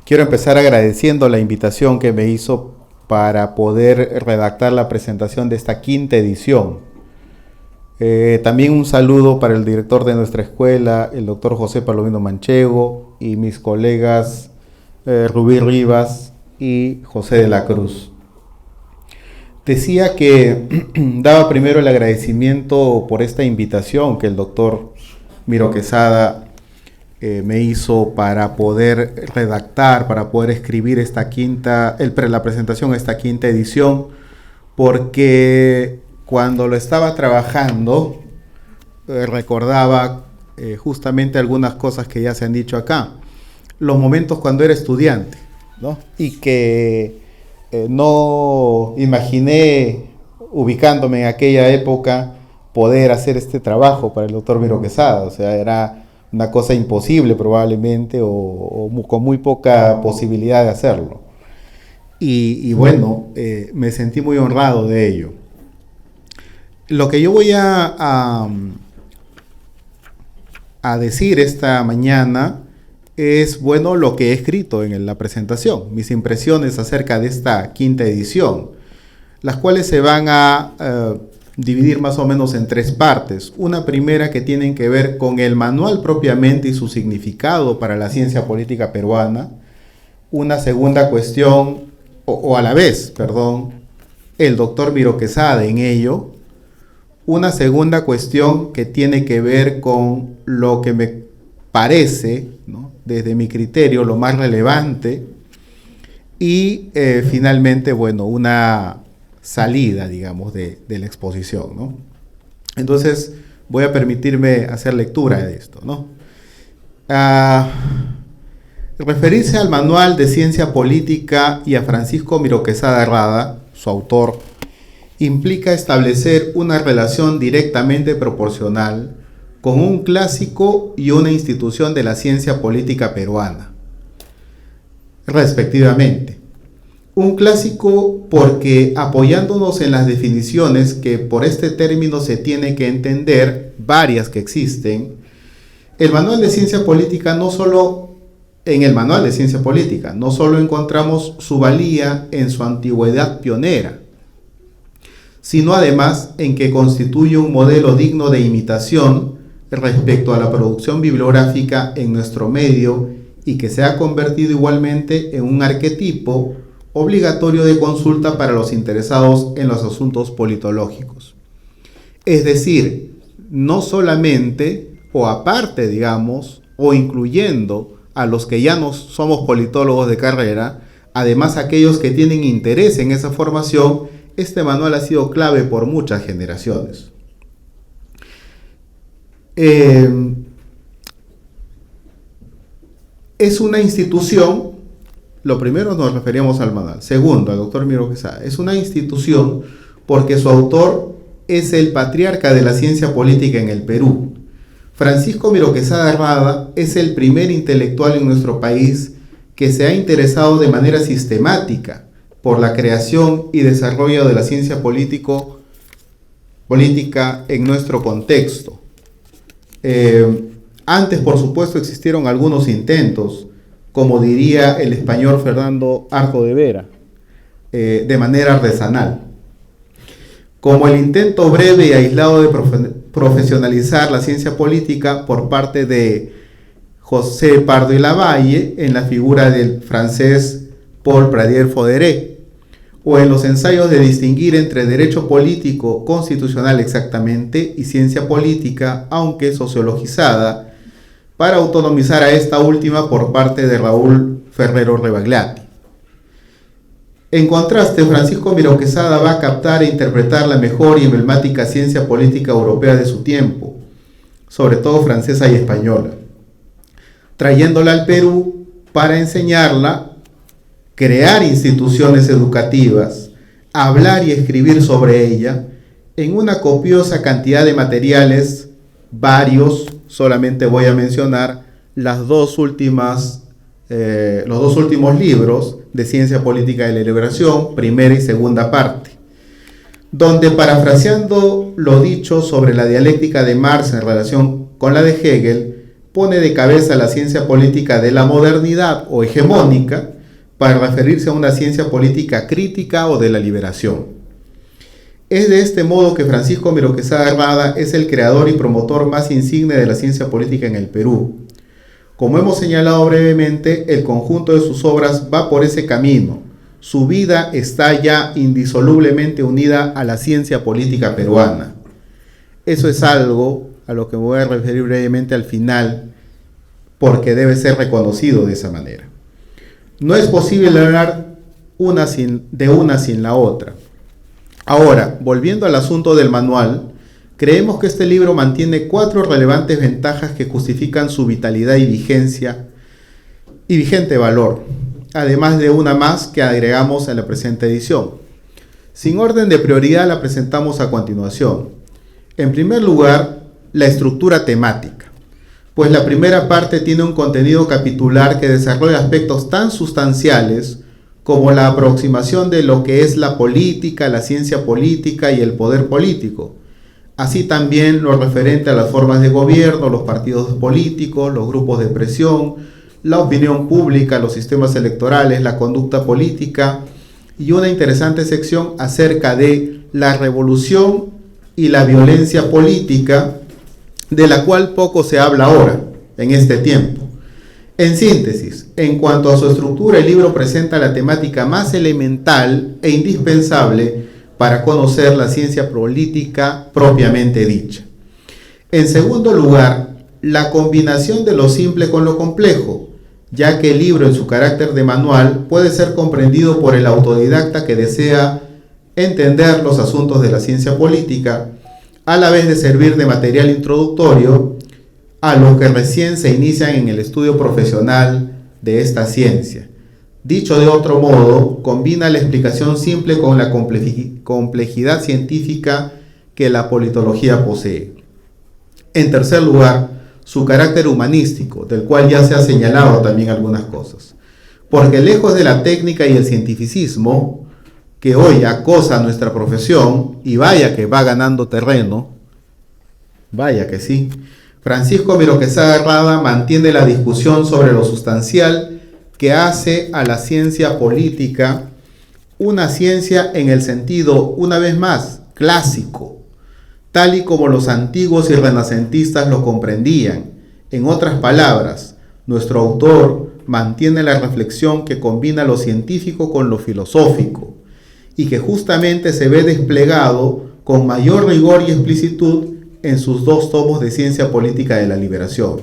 Quiero empezar agradeciendo la invitación que me hizo para poder redactar la presentación de esta quinta edición. También un saludo para el director de nuestra escuela, el doctor José Palomino Manchego, y mis colegas Rubí Rivas y José de la Cruz. Decía que daba primero el agradecimiento por esta invitación que el doctor Miro Quesada me hizo para poder redactar, para poder escribir la presentación, esta quinta edición, porque cuando lo estaba trabajando recordaba justamente algunas cosas que ya se han dicho acá, los momentos cuando era estudiante, ¿no? Y que no imaginé, ubicándome en aquella época, poder hacer este trabajo para el doctor Miro Quesada. O sea, era una cosa imposible probablemente, o con muy poca posibilidad de hacerlo. Y bueno, me sentí muy honrado de ello. Lo que yo voy a decir esta mañana es, lo que he escrito en la presentación, mis impresiones acerca de esta quinta edición, las cuales se van a dividir más o menos en tres partes. Una primera que tiene que ver con el manual propiamente y su significado para la ciencia política peruana. Una segunda cuestión, el doctor Miro Quesada en ello. Una segunda cuestión que tiene que ver con lo que me parece, ¿no?, desde mi criterio, lo más relevante, y finalmente, una salida, digamos, de la exposición, ¿no? Entonces, voy a permitirme hacer lectura de esto, ¿no? Referirse al Manual de Ciencia Política y a Francisco Miro Quesada Herrada, su autor, implica establecer una relación directamente proporcional con un clásico y una institución de la ciencia política peruana, respectivamente. Un clásico porque, apoyándonos en las definiciones que por este término se tiene que entender, varias que existen, el Manual de Ciencia Política no solo en el Manual de Ciencia Política. No solo encontramos su valía en su antigüedad pionera, sino además en que constituye un modelo digno de imitación respecto a la producción bibliográfica en nuestro medio y que se ha convertido igualmente en un arquetipo obligatorio de consulta para los interesados en los asuntos politológicos. Es decir, no solamente o aparte, digamos, o incluyendo a los que ya no somos politólogos de carrera, además aquellos que tienen interés en esa formación, este manual ha sido clave por muchas generaciones. Es una institución, lo primero nos referíamos al manual, segundo, al doctor Miro Quesada, es una institución porque su autor es el patriarca de la ciencia política en el Perú. Francisco Miro Quesada Rada es el primer intelectual en nuestro país que se ha interesado de manera sistemática por la creación y desarrollo de la ciencia política en nuestro contexto. Antes, por supuesto, existieron algunos intentos, como diría el español Fernando Arco de Vera, de manera artesanal, como el intento breve y aislado de profesionalizar la ciencia política por parte de José Pardo y Lavalle en la figura del francés Paul Pradier-Fauderé, o en los ensayos de distinguir entre derecho político constitucional exactamente y ciencia política, aunque sociologizada, para autonomizar a esta última por parte de Raúl Ferrero Rebagliati. En contraste, Francisco Miro Quesada va a captar e interpretar la mejor y emblemática ciencia política europea de su tiempo, sobre todo francesa y española, trayéndola al Perú para enseñarla, crear instituciones educativas, hablar y escribir sobre ella en una copiosa cantidad de materiales, varios, solamente voy a mencionar los dos últimos libros de Ciencia Política de la Liberación, primera y segunda parte, donde, parafraseando lo dicho sobre la dialéctica de Marx en relación con la de Hegel, pone de cabeza la ciencia política de la modernidad o hegemónica para referirse a una ciencia política crítica o de la liberación. Es de este modo que Francisco Miro Quesada Rada es el creador y promotor más insigne de la ciencia política en el Perú. Como hemos señalado brevemente, el conjunto de sus obras va por ese camino. Su vida está ya indisolublemente unida a la ciencia política peruana. Eso es algo a lo que me voy a referir brevemente al final, porque debe ser reconocido de esa manera. No es posible hablar de una sin la otra. Ahora, volviendo al asunto del manual, creemos que este libro mantiene 4 relevantes ventajas que justifican su vitalidad y vigencia y vigente valor, además de una más que agregamos en la presente edición. Sin orden de prioridad la presentamos a continuación. En primer lugar, la estructura temática, pues la primera parte tiene un contenido capitular que desarrolla aspectos tan sustanciales como la aproximación de lo que es la política, la ciencia política y el poder político. Así también lo referente a las formas de gobierno, los partidos políticos, los grupos de presión, la opinión pública, los sistemas electorales, la conducta política y una interesante sección acerca de la revolución y la violencia política, de la cual poco se habla ahora, en este tiempo. En síntesis, en cuanto a su estructura, el libro presenta la temática más elemental e indispensable para conocer la ciencia política propiamente dicha. En segundo lugar, la combinación de lo simple con lo complejo, ya que el libro en su carácter de manual puede ser comprendido por el autodidacta que desea entender los asuntos de la ciencia política, a la vez de servir de material introductorio a los que recién se inician en el estudio profesional de esta ciencia. Dicho de otro modo, combina la explicación simple con la complejidad científica que la politología posee. En tercer lugar, su carácter humanístico, del cual ya se ha señalado también algunas cosas. Porque lejos de la técnica y el cientificismo, que hoy acosa a nuestra profesión, y vaya que va ganando terreno, vaya que sí, Francisco Miro Quesada Rada mantiene la discusión sobre lo sustancial que hace a la ciencia política una ciencia en el sentido, una vez más, clásico, tal y como los antiguos y renacentistas lo comprendían. En otras palabras, nuestro autor mantiene la reflexión que combina lo científico con lo filosófico y que justamente se ve desplegado con mayor rigor y explicitud en sus 2 tomos de Ciencia Política de la Liberación.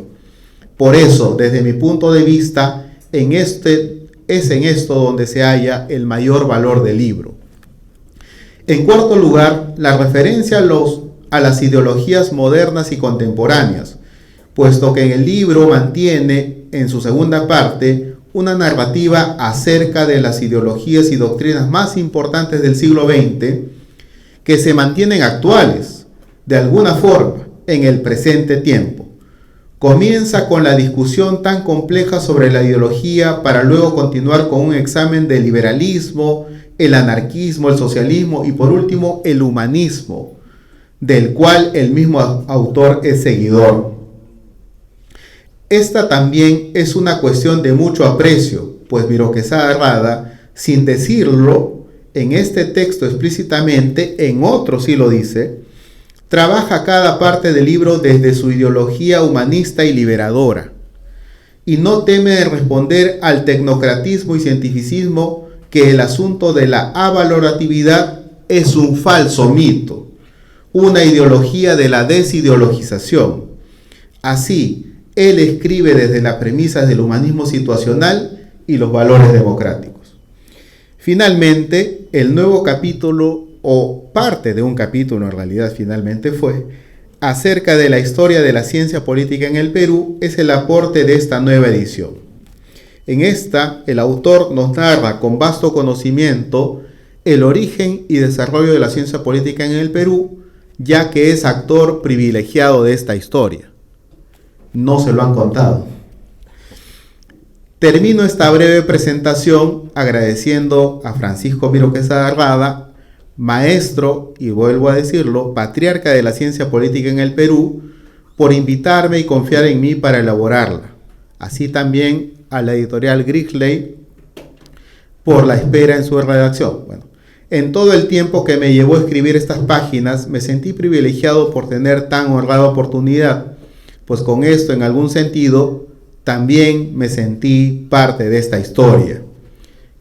Por eso, desde mi punto de vista, es en esto donde se halla el mayor valor del libro. En cuarto lugar, la referencia a las ideologías modernas y contemporáneas, puesto que en el libro mantiene, en su segunda parte, una narrativa acerca de las ideologías y doctrinas más importantes del siglo XX, que se mantienen actuales, de alguna forma, en el presente tiempo. Comienza con la discusión tan compleja sobre la ideología para luego continuar con un examen del liberalismo, el anarquismo, el socialismo y por último el humanismo, del cual el mismo autor es seguidor. Esta también es una cuestión de mucho aprecio, pues Miro Quesada Rada, sin decirlo en este texto explícitamente, en otro sí lo dice, trabaja cada parte del libro desde su ideología humanista y liberadora, y no teme de responder al tecnocratismo y cientificismo que el asunto de la avaloratividad es un falso mito, una ideología de la desideologización. Así, él escribe desde las premisas del humanismo situacional y los valores democráticos. Finalmente, el nuevo capítulo, o parte de un capítulo en realidad finalmente fue, acerca de la historia de la ciencia política en el Perú, es el aporte de esta nueva edición. En esta, el autor nos narra con vasto conocimiento el origen y desarrollo de la ciencia política en el Perú, ya que es actor privilegiado de esta historia. No se lo han contado. Termino esta breve presentación agradeciendo a Francisco Miro Quesada Rada, maestro, y vuelvo a decirlo, patriarca de la ciencia política en el Perú, por invitarme y confiar en mí para elaborarla. Así también a la editorial Grisley por la espera en su redacción. Bueno, en todo el tiempo que me llevó a escribir estas páginas, me sentí privilegiado por tener tan honrada oportunidad, pues con esto, en algún sentido, también me sentí parte de esta historia,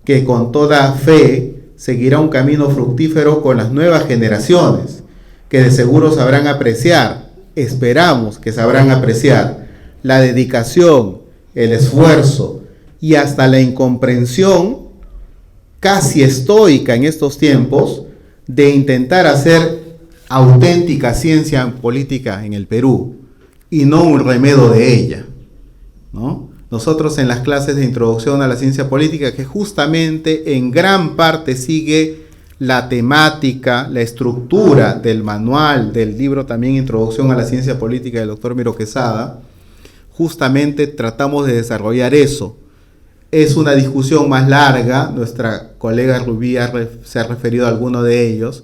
que con toda fe seguirá un camino fructífero con las nuevas generaciones, que de seguro sabrán apreciar, esperamos que sabrán apreciar, la dedicación, el esfuerzo y hasta la incomprensión casi estoica en estos tiempos de intentar hacer auténtica ciencia política en el Perú y no un remedio de ella, ¿no? Nosotros en las clases de introducción a la ciencia política, que justamente en gran parte sigue la temática, la estructura del manual, del libro también Introducción a la Ciencia Política del doctor Miro Quesada, justamente tratamos de desarrollar eso. Es una discusión más larga, nuestra colega Rubí se ha referido a alguno de ellos,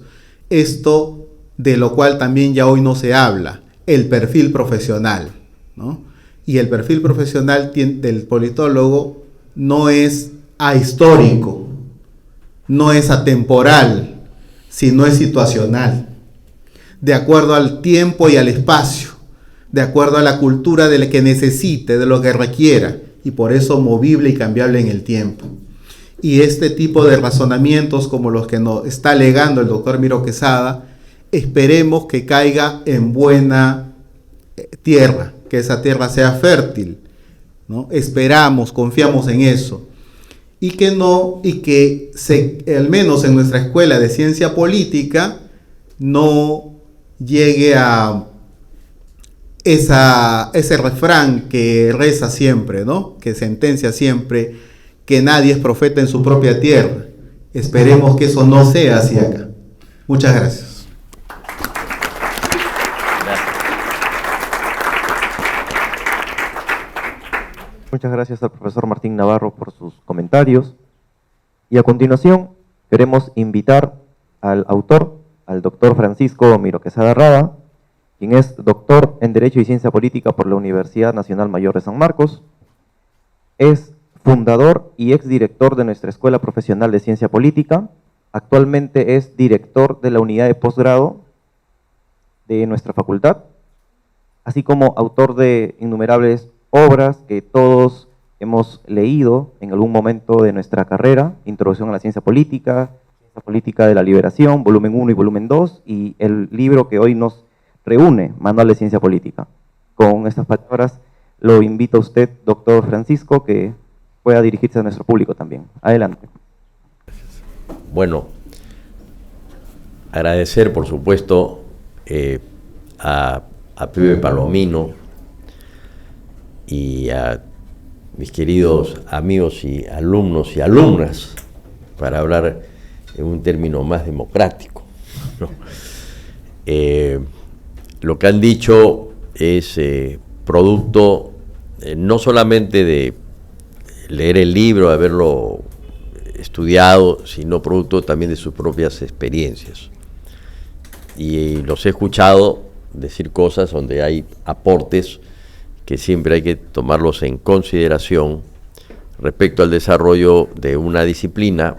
esto de lo cual también ya hoy no se habla, el perfil profesional, ¿no? Y el perfil profesional del politólogo no es ahistórico, no es atemporal, sino es situacional, de acuerdo al tiempo y al espacio, de acuerdo a la cultura de lo que necesite, de lo que requiera, y por eso movible y cambiable en el tiempo. Y este tipo de razonamientos como los que nos está legando el doctor Miro Quesada, esperemos que caiga en buena tierra, que esa tierra sea fértil, ¿no? Esperamos, confiamos en eso. Y que al menos en nuestra escuela de ciencia política no llegue a ese refrán que reza siempre, ¿no? Que sentencia siempre que nadie es profeta en su propia tierra. Esperemos que eso no sea así acá. Muchas gracias. Muchas gracias al profesor Martín Navarro por sus comentarios. Y a continuación queremos invitar al autor, al doctor Francisco Miro Quesada Rada, quien quien es doctor en Derecho y Ciencia Política por la Universidad Nacional Mayor de San Marcos. Es fundador y exdirector de nuestra Escuela Profesional de Ciencia Política. Actualmente es director de la unidad de posgrado de nuestra facultad, así como autor de innumerables obras que todos hemos leído en algún momento de nuestra carrera: Introducción a la Ciencia Política de la Liberación, volumen 1 y volumen 2, y el libro que hoy nos reúne, Manual de Ciencia Política. Con estas palabras lo invito a usted, doctor Francisco, que pueda dirigirse a nuestro público también. Adelante. Bueno, agradecer, por supuesto, a Pepe Palomino y a mis queridos amigos y alumnos y alumnas, para hablar en un término más democrático, ¿no? Lo que han dicho es producto no solamente de leer el libro, de haberlo estudiado, sino producto también de sus propias experiencias. Y los he escuchado decir cosas donde hay aportes que siempre hay que tomarlos en consideración respecto al desarrollo de una disciplina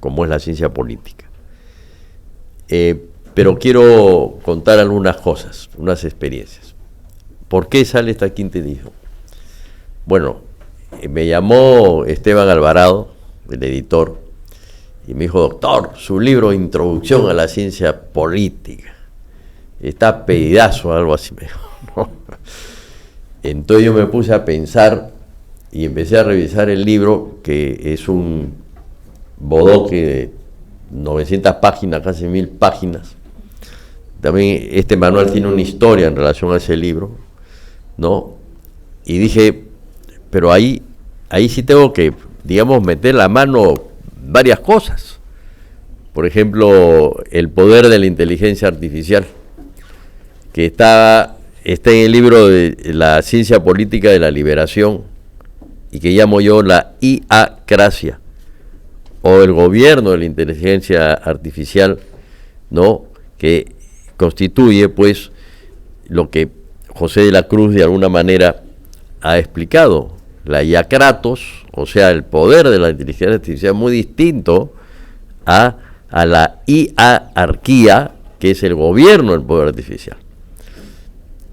como es la ciencia política. Pero quiero contar algunas cosas, unas experiencias. ¿Por qué sale esta quinta edición? Bueno, me llamó Esteban Alvarado, el editor, y me dijo: doctor, su libro Introducción a la Ciencia Política está pedidazo, algo así me dijo, ¿no? Entonces yo me puse a pensar y empecé a revisar el libro, que es un bodoque de 900 páginas, casi 1000 páginas. También este manual tiene una historia en relación a ese libro, ¿no? Y dije, pero ahí sí tengo que, digamos, meter la mano varias cosas. Por ejemplo, el poder de la inteligencia artificial, que está en el libro de la ciencia política de la liberación, y que llamo yo la IA-cracia, o el gobierno de la inteligencia artificial, ¿no? Que constituye, pues, lo que José de la Cruz de alguna manera ha explicado, la IA-kratos, o sea, el poder de la inteligencia artificial, muy distinto a la IA-arquía, que es el gobierno del poder artificial.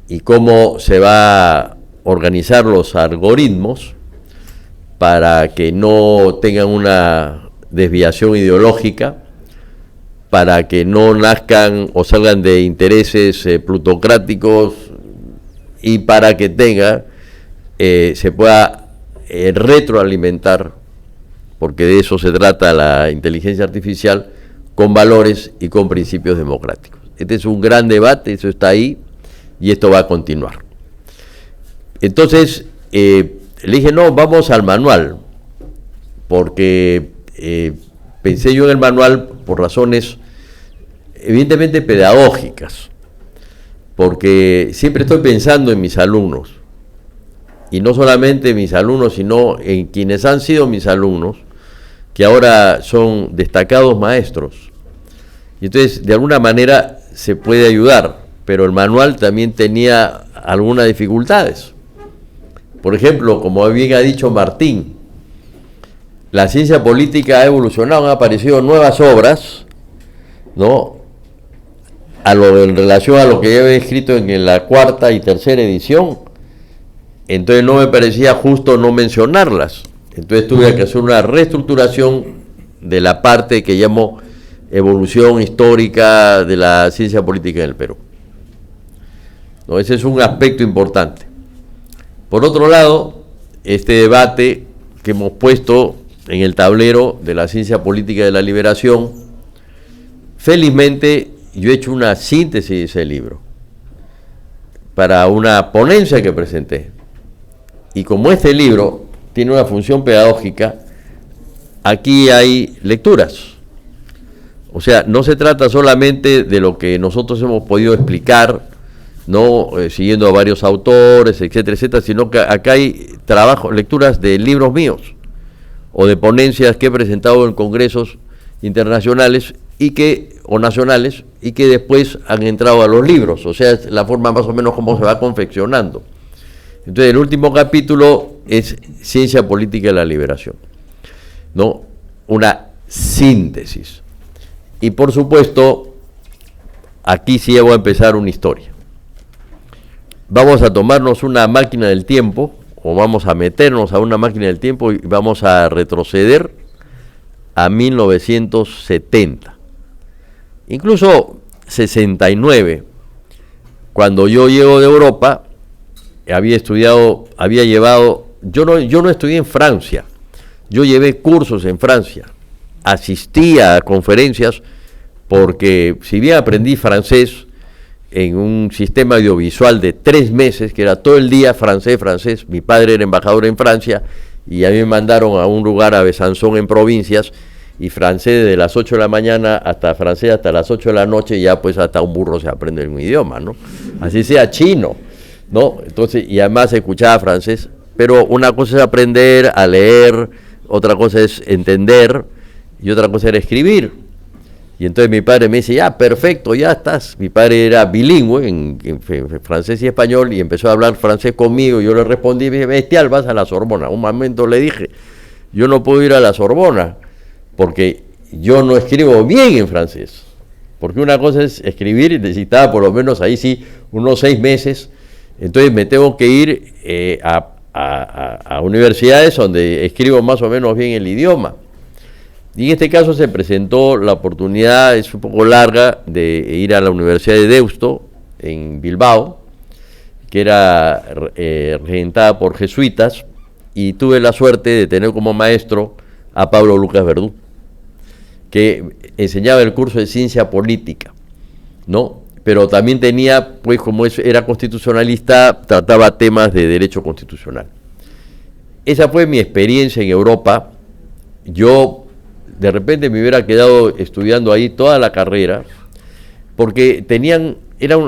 Y cómo se va a organizar los algoritmos para que no tengan una desviación ideológica, para que no nazcan o salgan de intereses plutocráticos, y para que se pueda retroalimentar, porque de eso se trata la inteligencia artificial, con valores y con principios democráticos. Este es un gran debate, eso está ahí, y esto va a continuar. Entonces, le dije, no, vamos al manual, porque pensé yo en el manual por razones evidentemente pedagógicas, porque siempre estoy pensando en mis alumnos, y no solamente en mis alumnos, sino en quienes han sido mis alumnos, que ahora son destacados maestros. Y entonces, de alguna manera, se puede ayudar, pero el manual también tenía algunas dificultades. Por ejemplo, como bien ha dicho Martín, la ciencia política ha evolucionado, han aparecido nuevas obras, ¿no? En relación a lo que ya había escrito en la 4ª y 3ª edición. Entonces no me parecía justo no mencionarlas. Entonces tuve que hacer una reestructuración de la parte que llamo evolución histórica de la ciencia política en el Perú. ¿No? Ese es un aspecto importante. Por otro lado, este debate que hemos puesto en el tablero de la ciencia política de la liberación, felizmente yo he hecho una síntesis de ese libro para una ponencia que presenté. Y como este libro tiene una función pedagógica, aquí hay lecturas. O sea, no se trata solamente de lo que nosotros hemos podido explicar, ¿no? Siguiendo a varios autores, etcétera, etcétera, sino que acá hay lecturas de libros míos o de ponencias que he presentado en congresos internacionales o nacionales, y que después han entrado a los libros, o sea, es la forma más o menos como se va confeccionando. Entonces, el último capítulo es Ciencia Política de la Liberación, ¿no? Una síntesis. Y por supuesto, aquí sí voy a empezar una historia. Vamos a tomarnos una máquina del tiempo, o vamos a meternos a una máquina del tiempo y vamos a retroceder a 1970. Incluso 69, cuando yo llego de Europa, yo no estudié en Francia, yo llevé cursos en Francia, asistía a conferencias, porque si bien aprendí francés en un sistema audiovisual de 3 meses, que era todo el día francés, mi padre era embajador en Francia, y a mí me mandaron a un lugar, a Besançon, en provincias, y francés de las 8 de la mañana hasta francés hasta las 8 de la noche, ya pues hasta un burro se aprende un idioma, ¿no? Así sea chino, ¿no? Entonces, y además escuchaba francés, pero una cosa es aprender a leer, otra cosa es entender, y otra cosa era escribir. Y entonces mi padre me dice, ya, perfecto, ya estás. Mi padre era bilingüe en francés y español, y empezó a hablar francés conmigo. Yo le respondí, me dije, bestial, vas a la Sorbona. Un momento le dije, yo no puedo ir a la Sorbona, porque yo no escribo bien en francés. Porque una cosa es escribir, y necesitaba por lo menos ahí sí unos 6 meses. Entonces me tengo que ir a universidades donde escribo más o menos bien el idioma. Y en este caso se presentó la oportunidad, es un poco larga, de ir a la Universidad de Deusto, en Bilbao, que era regentada por jesuitas, y tuve la suerte de tener como maestro a Pablo Lucas Verdú, que enseñaba el curso de Ciencia Política, ¿no? Pero también tenía, pues como era constitucionalista, trataba temas de derecho constitucional. Esa fue mi experiencia en Europa. Yo de repente me hubiera quedado estudiando ahí toda la carrera, porque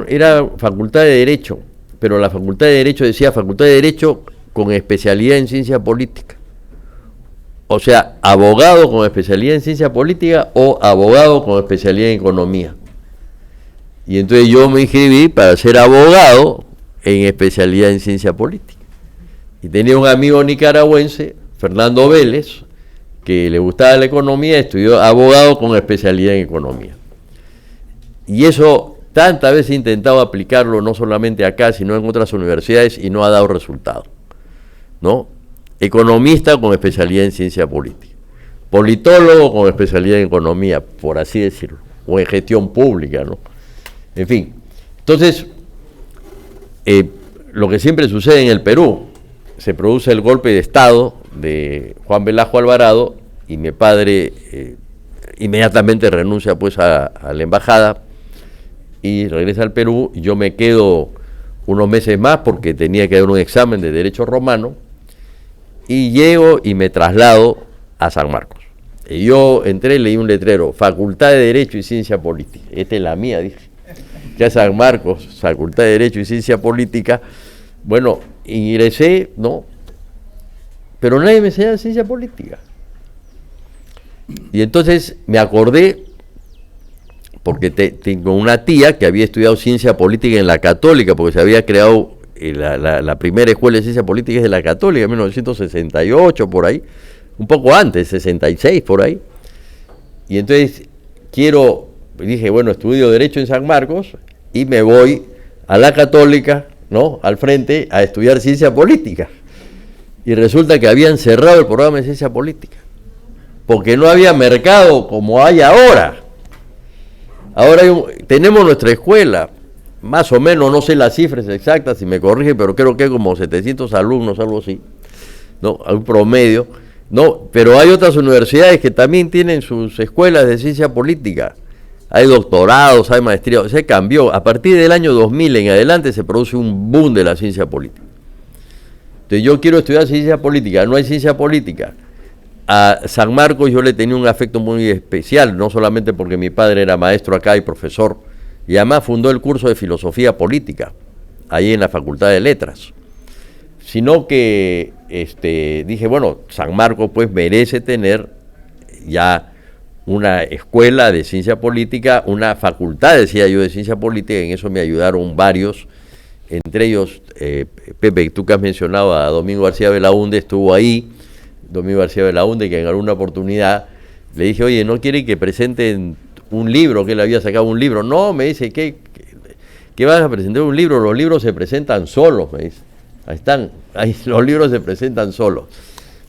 era facultad de Derecho, pero la facultad de Derecho decía facultad de Derecho con especialidad en Ciencia Política. O sea, abogado con especialidad en Ciencia Política o abogado con especialidad en Economía. Y entonces yo me inscribí para ser abogado en especialidad en Ciencia Política. Y tenía un amigo nicaragüense, Fernando Vélez, que le gustaba la economía, estudió abogado con especialidad en economía. Y eso tantas veces he intentado aplicarlo, no solamente acá, sino en otras universidades, y no ha dado resultado, ¿no? Economista con especialidad en ciencia política, politólogo con especialidad en economía, por así decirlo, o en gestión pública, ¿no? En fin, entonces, lo que siempre sucede en el Perú, se produce el golpe de Estado de Juan Velasco Alvarado, y mi padre inmediatamente renuncia pues a la embajada y regresa al Perú, y yo me quedo unos meses más porque tenía que dar un examen de Derecho Romano, y llego y me traslado a San Marcos. Y yo entré, leí un letrero, Facultad de Derecho y Ciencia Política. Esta es la mía, dije. Ya San Marcos, Facultad de Derecho y Ciencia Política. Bueno, ingresé, ¿no? Pero nadie me enseñaba ciencia política. Y entonces me acordé, porque tengo una tía que había estudiado ciencia política en la Católica, porque se había creado la primera escuela de ciencia política es de la Católica, en 1968, por ahí, un poco antes, 66, por ahí. Y entonces dije, bueno, estudio Derecho en San Marcos y me voy a la Católica, ¿no?, al frente, a estudiar ciencia política. Y resulta que habían cerrado el programa de ciencia política, porque no había mercado como hay ahora. Ahora tenemos nuestra escuela, más o menos, no sé las cifras exactas, si me corrige, pero creo que hay como 700 alumnos, algo así, ¿no?, a un promedio, ¿no? Pero hay otras universidades que también tienen sus escuelas de ciencia política. Hay doctorados, hay maestrías, se cambió. A partir del año 2000 en adelante se produce un boom de la ciencia política. Entonces yo quiero estudiar ciencia política, no hay ciencia política. A San Marcos yo le tenía un afecto muy especial, no solamente porque mi padre era maestro acá y profesor, y además fundó el curso de filosofía política, ahí en la Facultad de Letras, sino que dije, bueno, San Marcos pues merece tener ya una escuela de ciencia política, una facultad, decía yo, de ciencia política, y en eso me ayudaron varios, entre ellos, Pepe, tú que has mencionado a Domingo García Belaúnde, estuvo ahí, Domingo García Belaúnde, que en alguna oportunidad le dije, oye, ¿no quieren que presenten un libro? Que él había sacado un libro. No, me dice, ¿qué vas a presentar un libro? Los libros se presentan solos, me dice. Ahí están, ahí los libros se presentan solos.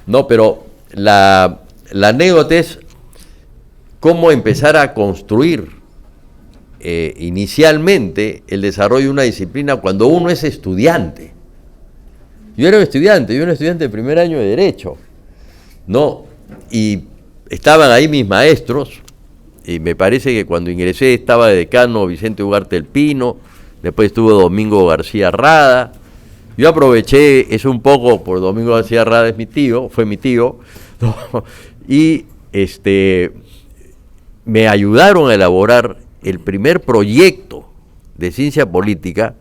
No, pero la anécdota es cómo empezar a construir inicialmente el desarrollo de una disciplina cuando uno es estudiante. Yo era un estudiante de primer año de Derecho, ¿no? Y estaban ahí mis maestros, y me parece que cuando ingresé estaba de decano Vicente Ugarte El Pino, después estuvo Domingo García Rada. Yo aproveché eso un poco, por Domingo García Rada es mi tío, fue mi tío, ¿no? Y me ayudaron a elaborar el primer proyecto de ciencia política,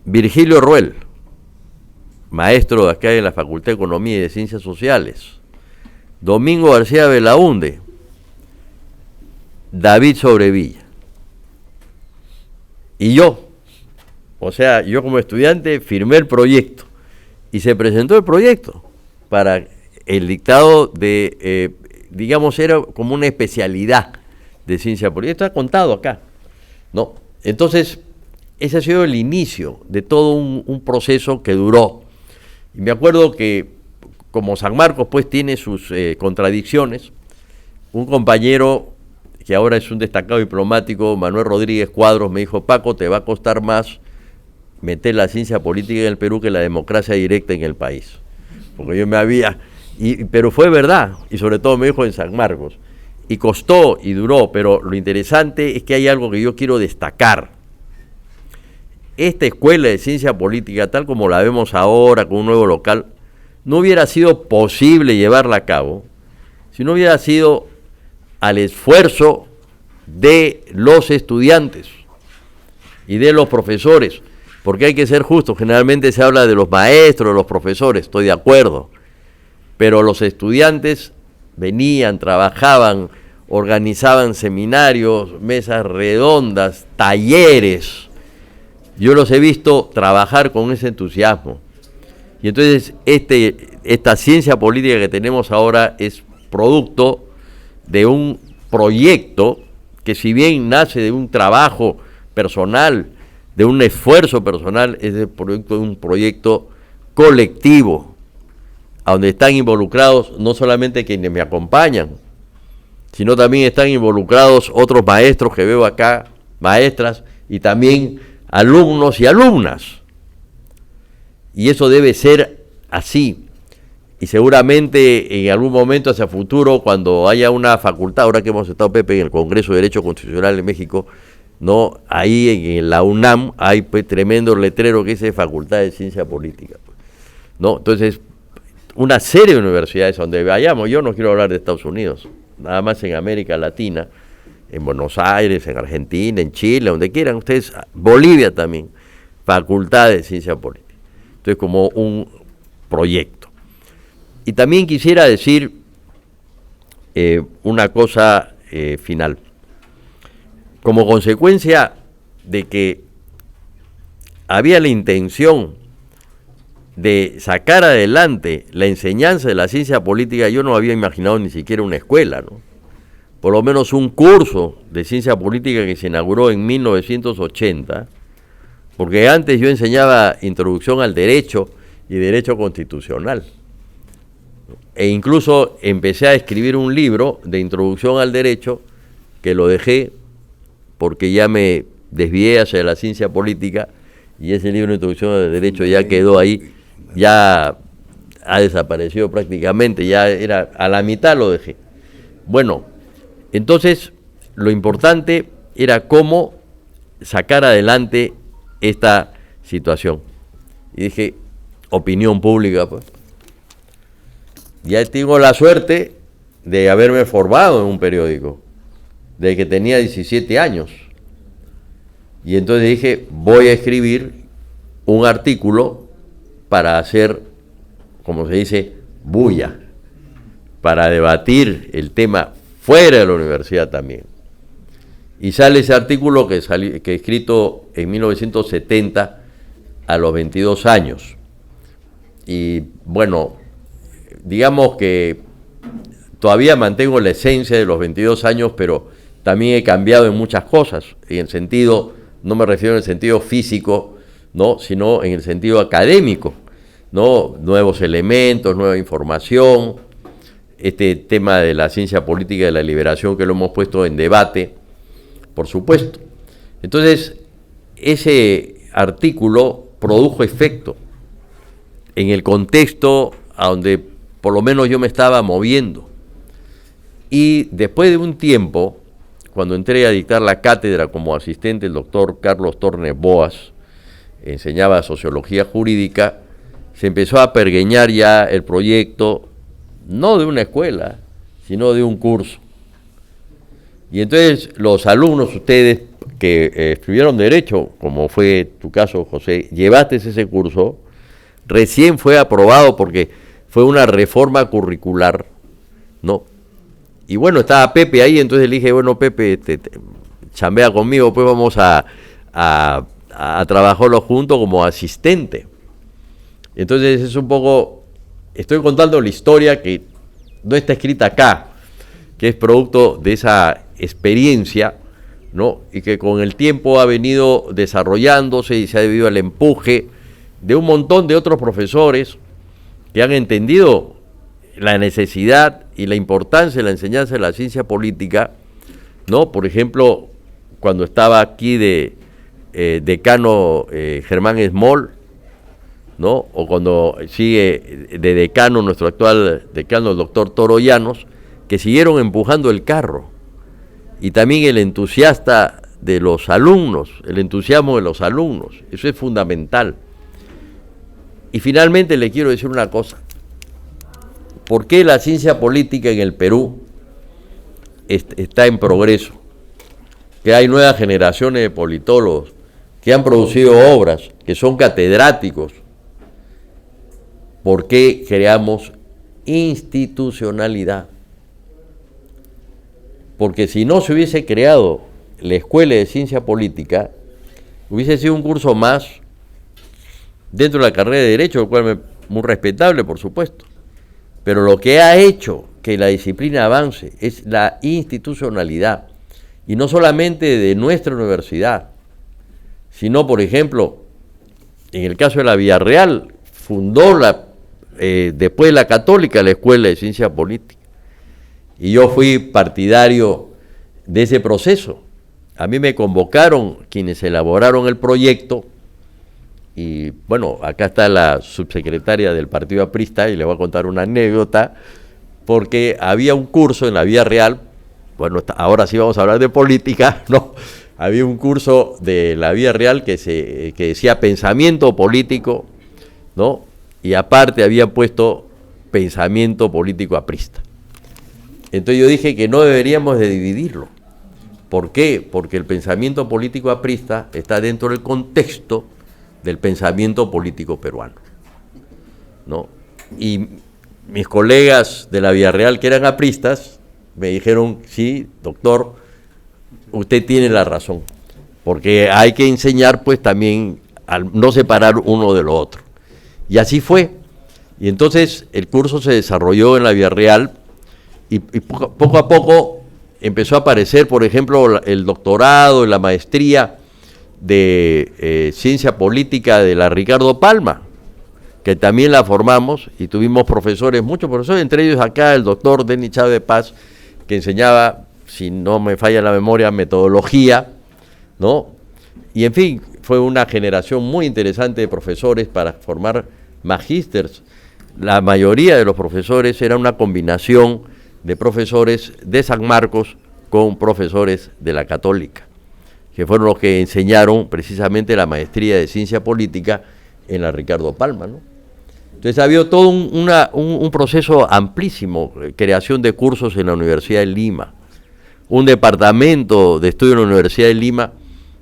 Virgilio Ruel, maestro de acá de la Facultad de Economía y de Ciencias Sociales, Domingo García Belaúnde, David Sobrevilla, y yo. O sea, yo como estudiante firmé el proyecto y se presentó el proyecto para el dictado de, digamos, era como una especialidad de ciencia política. Está contado acá, ¿no? Entonces, ese ha sido el inicio de todo un proceso que duró. Y me acuerdo que, como San Marcos, pues, tiene sus contradicciones, un compañero que ahora es un destacado diplomático, Manuel Rodríguez Cuadros, me dijo, Paco, te va a costar más meter la ciencia política en el Perú que la democracia directa en el país. Porque yo me había... pero fue verdad, y sobre todo me dijo en San Marcos. Y costó y duró, pero lo interesante es que hay algo que yo quiero destacar. Esta escuela de ciencia política, tal como la vemos ahora con un nuevo local, no hubiera sido posible llevarla a cabo si no hubiera sido al esfuerzo de los estudiantes y de los profesores, porque hay que ser justos. Generalmente se habla de los maestros, de los profesores, estoy de acuerdo, pero los estudiantes venían, trabajaban, organizaban seminarios, mesas redondas, talleres. Yo los he visto trabajar con ese entusiasmo. Y entonces esta ciencia política que tenemos ahora es producto de un proyecto que, si bien nace de un trabajo personal, de un esfuerzo personal, es el producto de un proyecto colectivo, a donde están involucrados no solamente quienes me acompañan, sino también están involucrados otros maestros que veo acá, maestras, y también alumnos y alumnas. Y eso debe ser así. Y seguramente en algún momento hacia futuro, cuando haya una facultad, ahora que hemos estado, Pepe, en el Congreso de Derecho Constitucional de México, ¿no? Ahí en la UNAM hay, pues, tremendo letrero que dice Facultad de Ciencia Política, ¿no? Entonces, una serie de universidades donde vayamos, yo no quiero hablar de Estados Unidos, nada más en América Latina, en Buenos Aires, en Argentina, en Chile, donde quieran ustedes, Bolivia también, Facultad de Ciencia Política. Entonces, como un proyecto. Y también quisiera decir una cosa final. Como consecuencia de que había la intención de sacar adelante la enseñanza de la ciencia política, yo no había imaginado ni siquiera una escuela, ¿no? Por lo menos un curso de ciencia política que se inauguró en 1980, porque antes yo enseñaba introducción al derecho y derecho constitucional. E incluso empecé a escribir un libro de introducción al derecho, que lo dejé porque ya me desvié hacia la ciencia política, y ese libro de introducción al derecho ya quedó ahí, ya ha desaparecido prácticamente, ya era a la mitad, lo dejé. Bueno, entonces lo importante era cómo sacar adelante esta situación. Y dije, opinión pública, pues. Ya tengo la suerte de haberme formado en un periódico, desde que tenía 17 años. Y entonces dije, voy a escribir un artículo para hacer, como se dice, bulla, para debatir el tema fuera de la universidad también. Y sale ese artículo que he escrito en 1970 a los 22 años. Y bueno, digamos que todavía mantengo la esencia de los 22 años, pero también he cambiado en muchas cosas, en el sentido, no me refiero en el sentido físico, ¿no?, sino en el sentido académico, ¿no?, nuevos elementos, nueva información, este tema de la ciencia política de la liberación que lo hemos puesto en debate, por supuesto. Entonces, ese artículo produjo efecto en el contexto a donde por lo menos yo me estaba moviendo. Y después de un tiempo, cuando entré a dictar la cátedra como asistente, el doctor Carlos Tornes Boas enseñaba sociología jurídica, se empezó a pergeñar ya el proyecto, no de una escuela, sino de un curso. Y entonces los alumnos, ustedes que estudiaron Derecho, como fue tu caso, José, llevaste ese curso, recién fue aprobado porque fue una reforma curricular, ¿no? Y bueno, estaba Pepe ahí, entonces le dije, bueno, Pepe, chambea conmigo, pues vamos a trabajarlo juntos como asistente. Entonces es un poco, estoy contando la historia que no está escrita acá, que es producto de esa experiencia, ¿no?, y que con el tiempo ha venido desarrollándose y se ha debido al empuje de un montón de otros profesores que han entendido la necesidad y la importancia de la enseñanza de la ciencia política, ¿no? Por ejemplo, cuando estaba aquí de decano Germán Esmol, ¿no?, o cuando sigue de decano nuestro actual decano, el doctor Toro Llanos, que siguieron empujando el carro, y también el entusiasta de los alumnos, el entusiasmo de los alumnos, eso es fundamental. Y finalmente le quiero decir una cosa, ¿por qué la ciencia política en el Perú está en progreso? Que hay nuevas generaciones de politólogos que han producido obras, que son catedráticos. ¿Por qué creamos institucionalidad? Porque si no se hubiese creado la Escuela de Ciencia Política, hubiese sido un curso más dentro de la carrera de Derecho, lo cual es muy respetable, por supuesto. Pero lo que ha hecho que la disciplina avance es la institucionalidad, y no solamente de nuestra universidad, sino, por ejemplo, en el caso de la Villarreal, fundó después de la Católica la Escuela de Ciencia Política. Y yo fui partidario de ese proceso. A mí me convocaron quienes elaboraron el proyecto, y bueno, acá está la subsecretaria del Partido Aprista, y le voy a contar una anécdota, porque había un curso en la Villarreal, bueno, ahora sí vamos a hablar de política, ¿no? Había un curso de la Villarreal que decía pensamiento político, ¿no? Y aparte había puesto pensamiento político aprista. Entonces yo dije que no deberíamos de dividirlo. ¿Por qué? Porque el pensamiento político aprista está dentro del contexto del pensamiento político peruano, ¿no? Y mis colegas de la Villarreal que eran apristas me dijeron, sí, doctor, usted tiene la razón, porque hay que enseñar pues también a no separar uno de lo otro. Y así fue. Y entonces el curso se desarrolló en la Villarreal, y poco a poco empezó a aparecer, por ejemplo, el doctorado y la maestría de ciencia política de la Ricardo Palma, que también la formamos, y tuvimos profesores, muchos profesores, entre ellos acá el doctor Denis Chávez de Paz, que enseñaba, si no me falla la memoria, metodología, ¿no? Y en fin, fue una generación muy interesante de profesores para formar magísters. La mayoría de los profesores era una combinación de profesores de San Marcos con profesores de la Católica, que fueron los que enseñaron precisamente la maestría de ciencia política en la Ricardo Palma, ¿no? Entonces ha habido todo un proceso amplísimo, creación de cursos en la Universidad de Lima, un departamento de estudio en la Universidad de Lima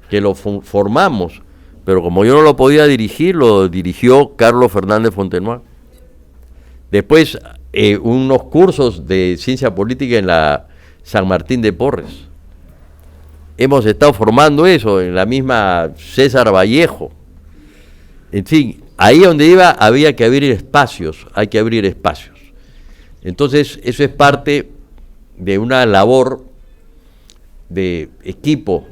que lo formamos, pero como yo no lo podía dirigir, lo dirigió Carlos Fernández Fontenoy. Después unos cursos de ciencia política en la San Martín de Porres. Hemos estado formando eso en la misma César Vallejo. En fin, ahí donde iba había que abrir espacios, hay que abrir espacios. Entonces, eso es parte de una labor de equipo,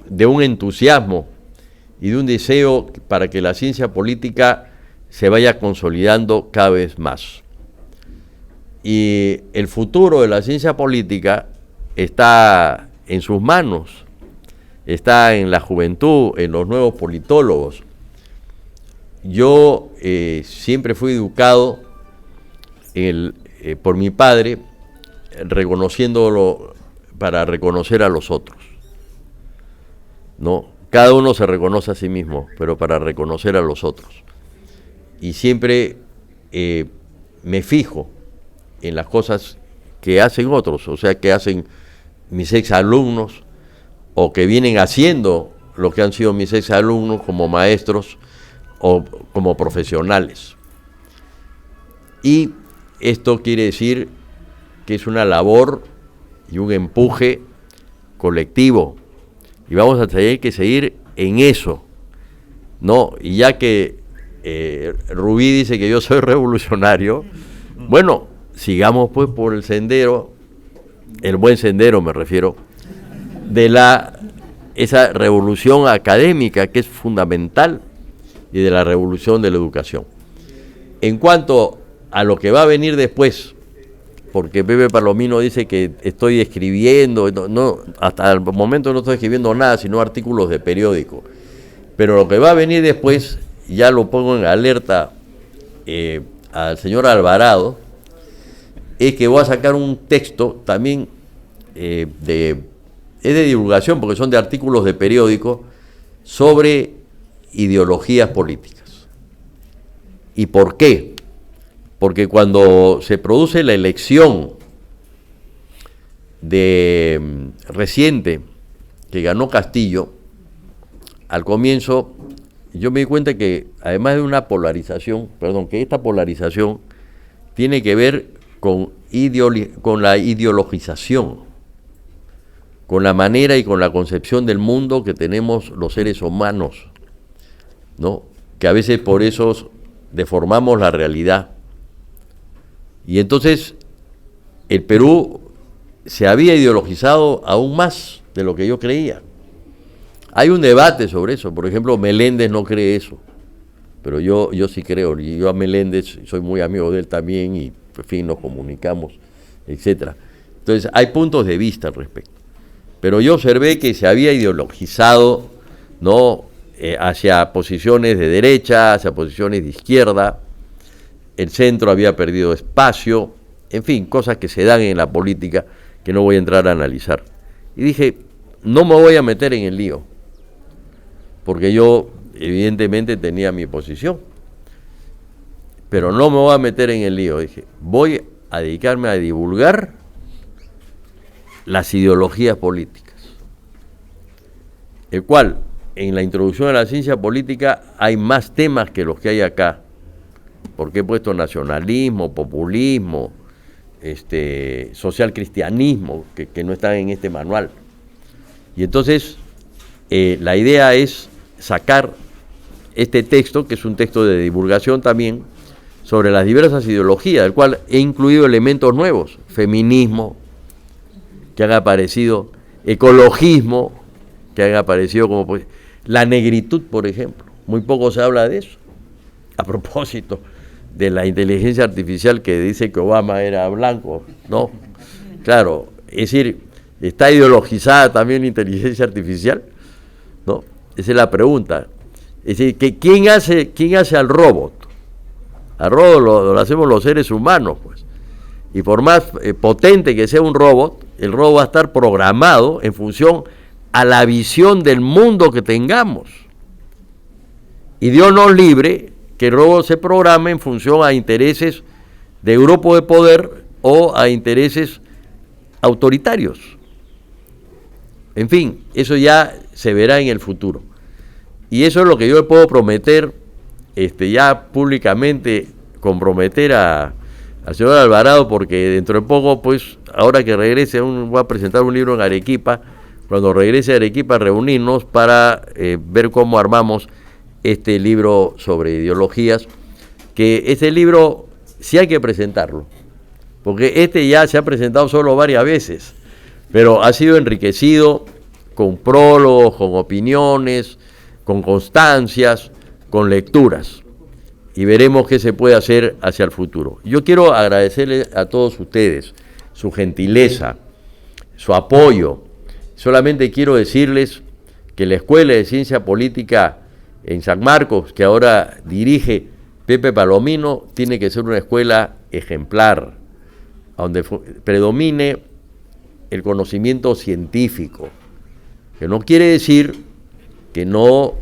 de un entusiasmo y de un deseo para que la ciencia política se vaya consolidando cada vez más. Y el futuro de la ciencia política está en sus manos, está en la juventud, en los nuevos politólogos. Yo siempre fui educado por mi padre, reconociéndolo para reconocer a los otros, ¿no? Cada uno se reconoce a sí mismo, pero para reconocer a los otros. Y siempre me fijo en las cosas que hacen otros, o sea, que hacen mis exalumnos o que vienen haciendo lo que han sido mis exalumnos como maestros o como profesionales. Y esto quiere decir que es una labor y un empuje colectivo y vamos a tener que seguir en eso, ¿no? Y ya que Rubí dice que yo soy revolucionario, bueno, sigamos pues por el sendero, el buen sendero me refiero, de esa revolución académica que es fundamental y de la revolución de la educación. En cuanto a lo que va a venir después, porque Pepe Palomino dice que estoy escribiendo, no, hasta el momento no estoy escribiendo nada, sino artículos de periódico, pero lo que va a venir después, ya lo pongo en alerta al señor Alvarado, es que voy a sacar un texto también es de divulgación, porque son de artículos de periódico, sobre ideologías políticas. ¿Y por qué? Porque cuando se produce la elección reciente que ganó Castillo, al comienzo yo me di cuenta que además de una polarización, que esta polarización tiene que ver con la ideologización, con la manera y con la concepción del mundo que tenemos los seres humanos, ¿no? Que a veces por eso deformamos la realidad. Y entonces el Perú se había ideologizado aún más de lo que yo creía. Hay un debate sobre eso, por ejemplo, Meléndez no cree eso, pero yo sí creo, y yo a Meléndez soy muy amigo de él también, y en fin, nos comunicamos, etcétera. Entonces hay puntos de vista al respecto. Pero yo observé que se había ideologizado, ¿no? Hacia posiciones de derecha, hacia posiciones de izquierda, el centro había perdido espacio, en fin, cosas que se dan en la política que no voy a entrar a analizar. Y dije, no me voy a meter en el lío, porque yo evidentemente tenía mi posición, pero no me voy a meter en el lío. Dije, voy a dedicarme a divulgar las ideologías políticas, el cual en la introducción a la ciencia política hay más temas que los que hay acá, porque he puesto nacionalismo, populismo, social cristianismo, que no están en este manual. Y entonces la idea es sacar este texto, que es un texto de divulgación también, sobre las diversas ideologías, del cual he incluido elementos nuevos, feminismo, que han aparecido, ecologismo, que han aparecido como pues, la negritud, por ejemplo. Muy poco se habla de eso. A propósito de la inteligencia artificial que dice que Obama era blanco, ¿no? Claro, es decir, ¿está ideologizada también la inteligencia artificial? ¿No? Esa es la pregunta. Es decir, ¿quién hace al robot? Al robot lo hacemos los seres humanos, pues. Y por más potente que sea un robot, el robot va a estar programado en función a la visión del mundo que tengamos. Y Dios nos libre que el robot se programe en función a intereses de grupo de poder o a intereses autoritarios. En fin, eso ya se verá en el futuro. Y eso es lo que yo le puedo prometer, ya públicamente comprometer a al señor Alvarado, porque dentro de poco, pues, ahora que regrese, voy a presentar un libro en Arequipa. Cuando regrese a Arequipa, reunirnos para ver cómo armamos este libro sobre ideologías, que este libro sí hay que presentarlo, porque este ya se ha presentado solo varias veces, pero ha sido enriquecido con prólogos, con opiniones, con constancias, con lecturas, y veremos qué se puede hacer hacia el futuro. Yo quiero agradecerle a todos ustedes su gentileza, su apoyo. Solamente quiero decirles que la Escuela de Ciencia Política en San Marcos, que ahora dirige Pepe Palomino, tiene que ser una escuela ejemplar, donde predomine el conocimiento científico, que no quiere decir que no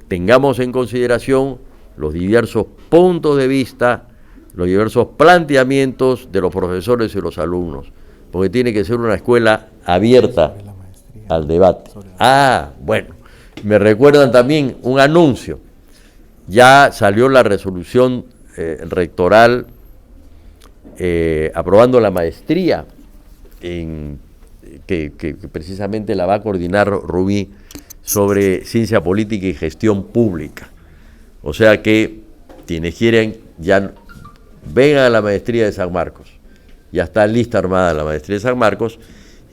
tengamos en consideración los diversos puntos de vista, los diversos planteamientos de los profesores y los alumnos, porque tiene que ser una escuela abierta al debate. Bueno, me recuerdan también un anuncio. Ya salió la resolución rectoral aprobando la maestría, que precisamente la va a coordinar Rubí, sobre ciencia política y gestión pública. O sea que quienes quieren ya vengan a la maestría de San Marcos. Ya está lista armada la maestría de San Marcos,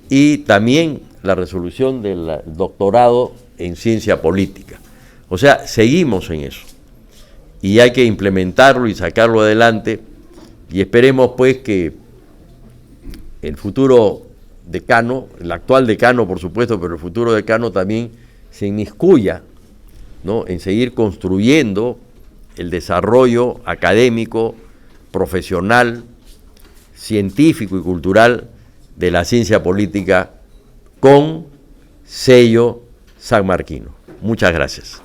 y también la resolución del doctorado en ciencia política. O sea, seguimos en eso. Y hay que implementarlo y sacarlo adelante, y esperemos pues que el futuro decano, el actual decano por supuesto, pero el futuro decano también se inmiscuya, ¿no?, en seguir construyendo el desarrollo académico, profesional, científico y cultural de la ciencia política con sello sanmarquino. Muchas gracias.